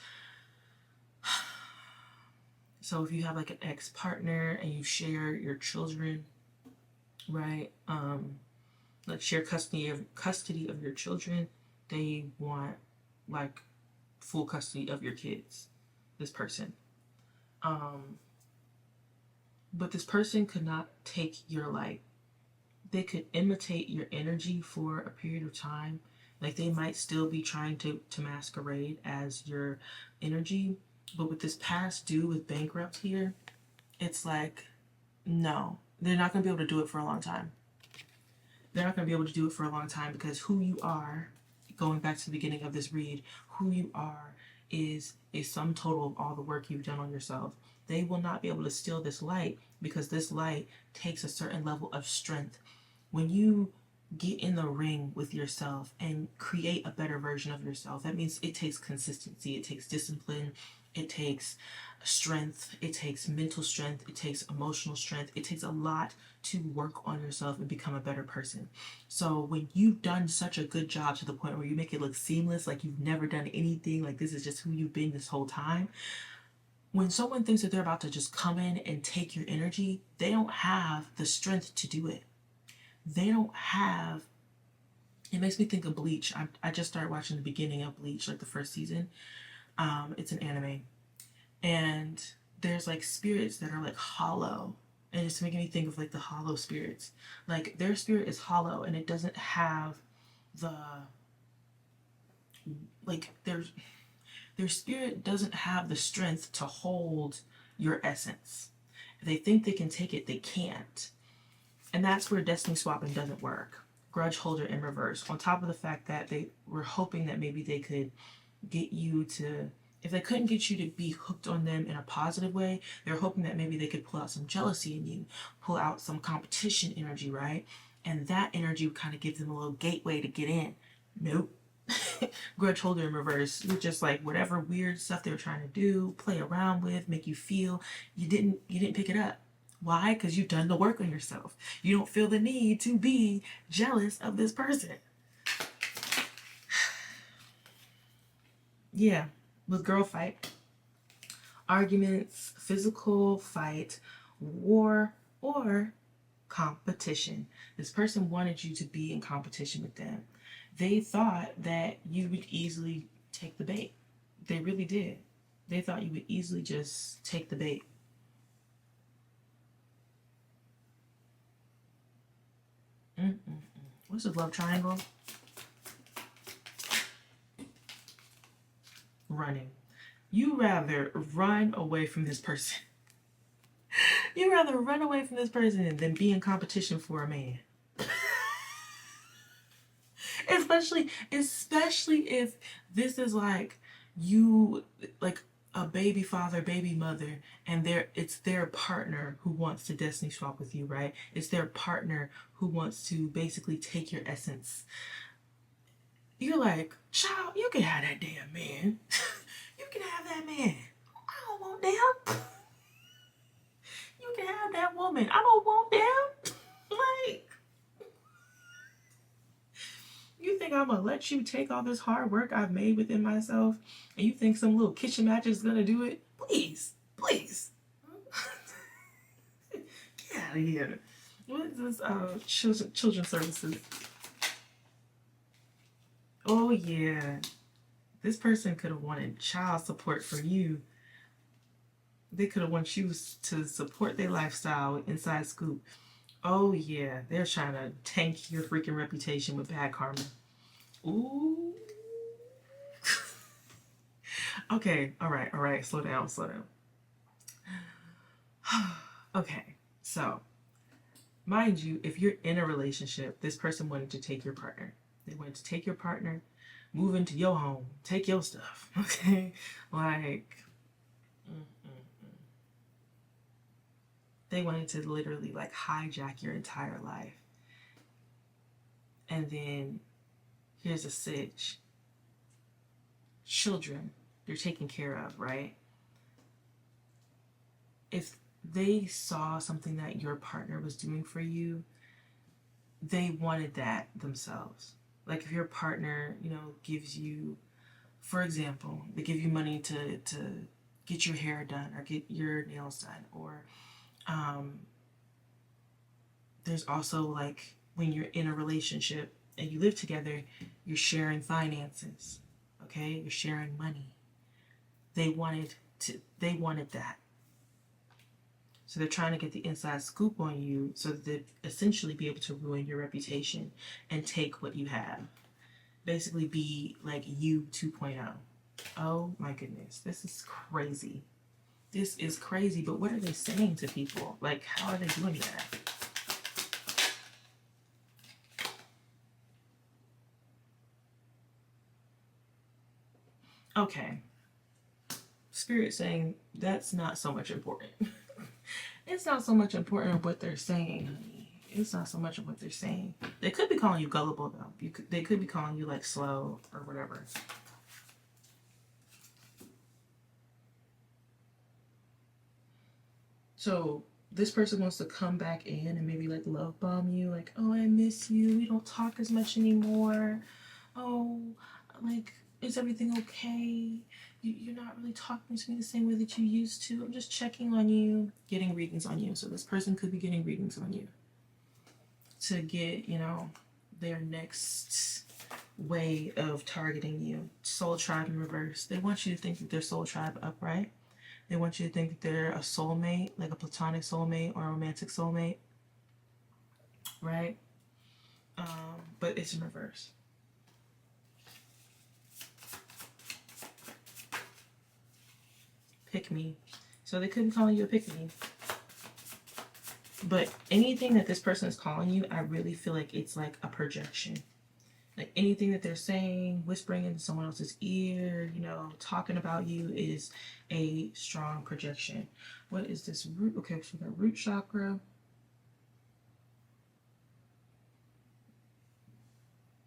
So if you have like an ex-partner and you share your children, right? Like share custody of your children, they want like full custody of your kids. This person. But this person could not take your light. They could imitate your energy for a period of time. Like they might still be trying to masquerade as your energy. But with this past due with bankrupt here, it's like, no, they're not going to be able to do it for a long time. They're not going to be able to do it for a long time because who you are, going back to the beginning of this read, who you are is a sum total of all the work you've done on yourself. They will not be able to steal this light because this light takes a certain level of strength. When you get in the ring with yourself and create a better version of yourself, that means it takes consistency, it takes discipline, it takes strength, it takes mental strength, it takes emotional strength, it takes a lot to work on yourself and become a better person. So when you've done such a good job to the point where you make it look seamless, like you've never done anything, like this is just who you've been this whole time, when someone thinks that they're about to just come in and take your energy, they don't have the strength to do it. They don't have, it makes me think of Bleach. I just started watching the beginning of Bleach, like the first season. It's an anime. And there's like spirits that are like hollow. And it's making me think of like the hollow spirits. Like their spirit is hollow and it doesn't have the, like their spirit doesn't have the strength to hold your essence. If they think they can take it, they can't. And that's where destiny swapping doesn't work. Grudge holder in reverse. On top of the fact that they were hoping that maybe they could get you to, if they couldn't get you to be hooked on them in a positive way, they're hoping that maybe they could pull out some jealousy in you, pull out some competition energy, right? And that energy would kind of give them a little gateway to get in. Nope. Grudge holder in reverse. You're just like whatever weird stuff they were trying to do, play around with, make you feel, you didn't pick it up. Why? Because you've done the work on yourself. You don't feel the need to be jealous of this person. Yeah, with girl fight, arguments, physical fight, war, or competition. This person wanted you to be in competition with them. They thought that you would easily take the bait. They really did. They thought you would easily just take the bait. What's the love triangle? Running. You rather run away from this person. You rather run away from this person than be in competition for a man. especially if this is like you, like a baby father, baby mother, and it's their partner who wants to destiny swap with you, right? It's their partner who wants to basically take your essence. You're like, child, you can have that damn man. You can have that man. I don't want them. You can have that woman. I don't want them. Like, you think I'm gonna let you take all this hard work I've made within myself, and you think some little kitchen magic is gonna do it? Please, please. Get out of here. What is this? Children's services. Oh yeah, this person could have wanted child support from you. They could have wanted you to support their lifestyle with Inside Scoop. Oh yeah, they're trying to tank your freaking reputation with bad karma. Ooh. Okay, all right, slow down. Okay, so mind you, if you're in a relationship, this person wanted to take your partner. They wanted to take your partner, move into your home, take your stuff. Okay, like they wanted to literally like hijack your entire life. And then here's a sitch. Children, they're taken care of, right? If they saw something that your partner was doing for you, they wanted that themselves. Like if your partner, gives you, for example, they give you money to get your hair done or get your nails done, or there's also like when you're in a relationship and you live together, you're sharing finances, okay? You're sharing money. They wanted that. So they're trying to get the inside scoop on you so that they essentially be able to ruin your reputation and take what you have. Basically be like you 2.0. Oh my goodness, this is crazy. This is crazy, but what are they saying to people? Like, how are they doing that? Okay. Spirit saying that's not so much important. It's not so much important what they're saying, honey. It's not so much of what they're saying. They could be calling you gullible, though. They could be calling you like slow or whatever. So this person wants to come back in and maybe like love bomb you, like, oh, I miss you. We don't talk as much anymore. Oh, like, is everything okay? You're not really talking to me the same way that you used to. I'm just checking on you, getting readings on you. So this person could be getting readings on you to get, their next way of targeting you. Soul tribe in reverse. They want you to think that they're soul tribe upright. They want you to think that they're a soulmate, like a platonic soulmate or a romantic soulmate, right? But it's in reverse. Pick me. So they could be calling you a pick me. But anything that this person is calling you, I really feel like it's like a projection. Like anything that they're saying, whispering into someone else's ear, talking about you is a strong projection. What is this root? Okay, so we got root chakra.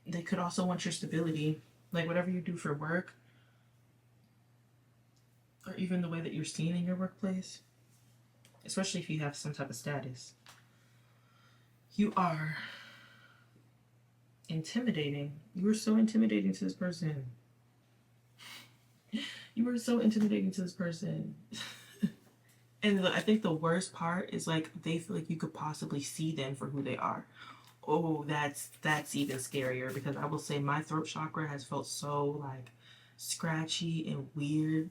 They could also want your stability, like whatever you do for work, or even the way that you're seen in your workplace, especially if you have some type of status. You are intimidating. You were so intimidating to this person. You were so intimidating to this person. And I think the worst part is like they feel like you could possibly see them for who they are. Oh, that's even scarier, because I will say my throat chakra has felt so like scratchy and weird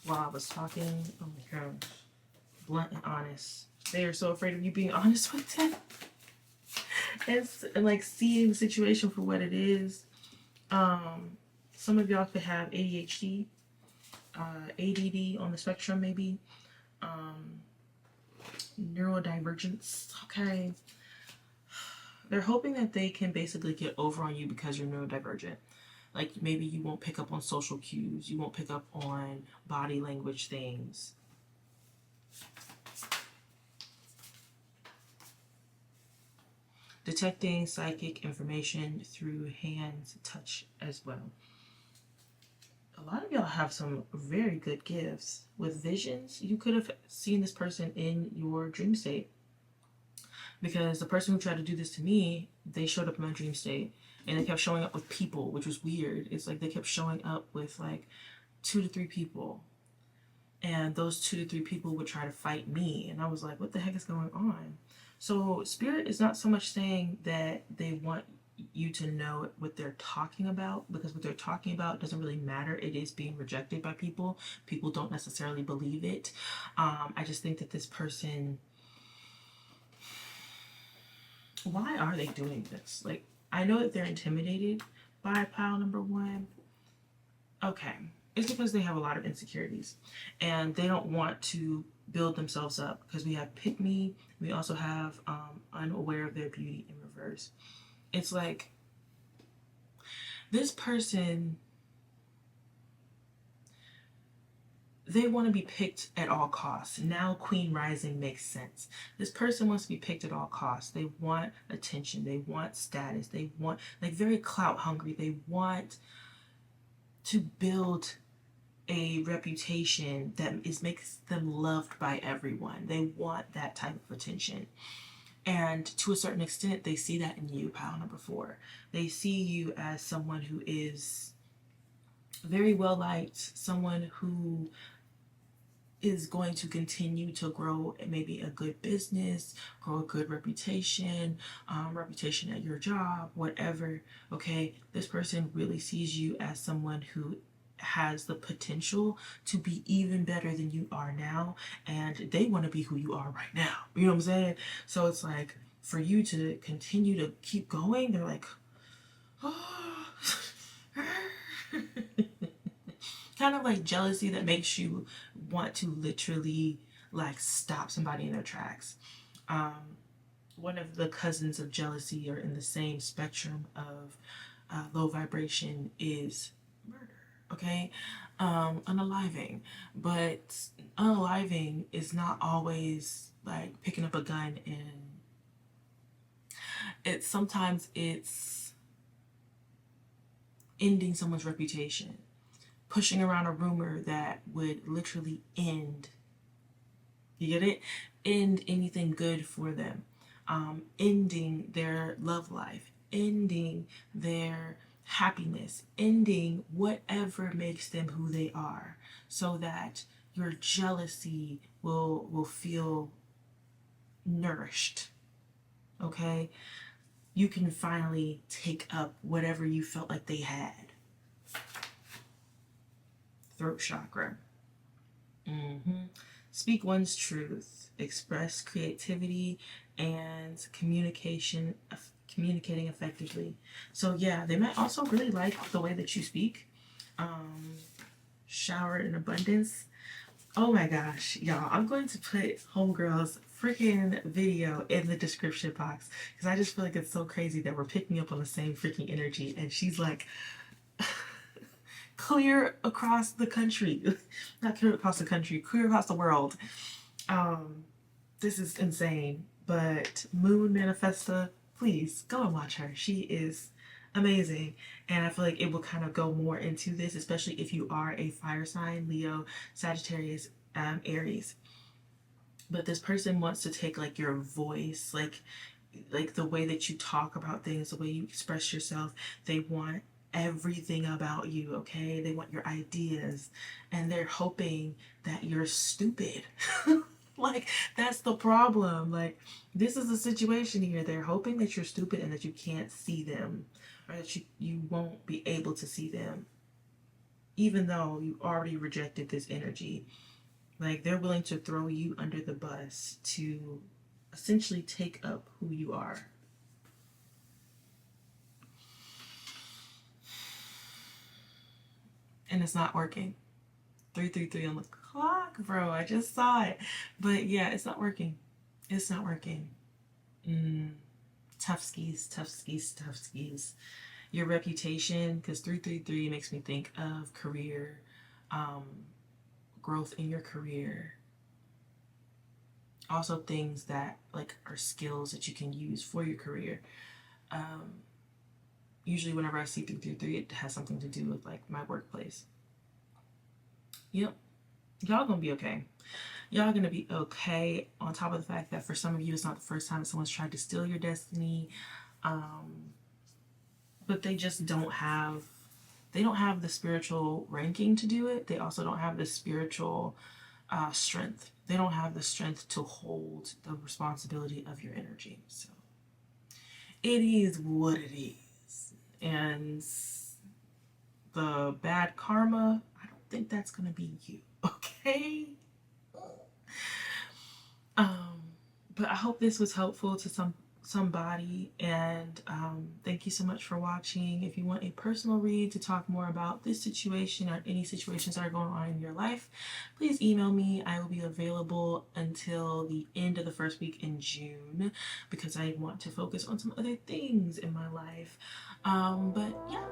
while I was talking. Oh my gosh. Blunt and honest. They are so afraid of you being honest with them. And like seeing the situation for what it is. Some of y'all could have ADHD, ADD on the spectrum, maybe. Neurodivergence. Okay. They're hoping that they can basically get over on you because you're neurodivergent. Like maybe you won't pick up on social cues, you won't pick up on body language things. Detecting psychic information through hands touch as well. A lot of y'all have some very good gifts with visions. You could have seen this person in your dream state, because the person who tried to do this to me, they showed up in my dream state and they kept showing up with people, which was weird. It's like they kept showing up with like 2 to 3 people, and those 2 to 3 people would try to fight me, and I was like, what the heck is going on? So spirit is not so much saying that they want you to know what they're talking about, because what they're talking about doesn't really matter. It is being rejected by people. People don't necessarily believe it. I just think that this person, why are they doing this? Like, I know that they're intimidated by pile number 1. Okay. It's because they have a lot of insecurities and they don't want to build themselves up, because we have pick me, we also have unaware of their beauty in reverse. It's like this person, they want to be picked at all costs. Now Queen Rising makes sense. This person wants to be picked at all costs. They want attention, they want status, they want, like, very clout hungry. They want to build a reputation that makes them loved by everyone. They want that type of attention. And to a certain extent, they see that in you, pile number 4. They see you as someone who is very well liked, someone who is going to continue to grow maybe a good business, grow a good reputation, reputation at your job, whatever. Okay, this person really sees you as someone who has the potential to be even better than you are now, and they want to be who you are right now. You know what I'm saying? So it's like, for you to continue to keep going, they're like, oh. Kind of like jealousy that makes you want to literally like stop somebody in their tracks. One of the cousins of jealousy, or in the same spectrum of low vibration, is murder. Okay, unaliving, but unaliving is not always like picking up a gun, and it's ending someone's reputation, pushing around a rumor that would literally end, you get it? End anything good for them. Ending their love life, ending their happiness, ending whatever makes them who they are, so that your jealousy will feel nourished. Okay? You can finally take up whatever you felt like they had. Throat chakra. Speak one's truth, express creativity and communicating effectively. So yeah, they might also really like the way that you speak. Shower in abundance. Oh my gosh, y'all, I'm going to put Homegirl's freaking video in the description box, because I just feel like it's so crazy that we're picking up on the same freaking energy, and she's like clear across the country. Not clear across the country, clear across the world. This is insane. But Moon Manifesta, please go and watch her. She is amazing. And I feel like it will kind of go more into this, especially if you are a fire sign, Leo, Sagittarius, Aries. But this person wants to take like your voice, like the way that you talk about things, the way you express yourself. They want everything about you, okay? They want your ideas, and they're hoping that you're stupid. Like, that's the problem. Like, this is the situation here. They're hoping that you're stupid and that you can't see them, or that you won't be able to see them, even though you already rejected this energy. Like, they're willing to throw you under the bus to essentially take up who you are. And it's not working. 333 on the clock, bro. I just saw it. But yeah, it's not working. It's not working. Tough skis, tough skis, tough skis. Your reputation, because 333 makes me think of career, growth in your career. Also things that like are skills that you can use for your career. Usually whenever I see 333, it has something to do with like my workplace. Yep. Y'all gonna be okay. Y'all gonna be okay, on top of the fact that for some of you it's not the first time that someone's tried to steal your destiny. But they just don't have the spiritual ranking to do it. They also don't have the spiritual strength. They don't have the strength to hold the responsibility of your energy. So it is what it is. And the bad karma, I don't think that's gonna be you. Okay. But I hope this was helpful to somebody. And thank you so much for watching. If you want a personal read to talk more about this situation or any situations that are going on in your life, please email me. I will be available until the end of the first week in June because I want to focus on some other things in my life. But yeah,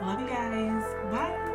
love you guys. Bye.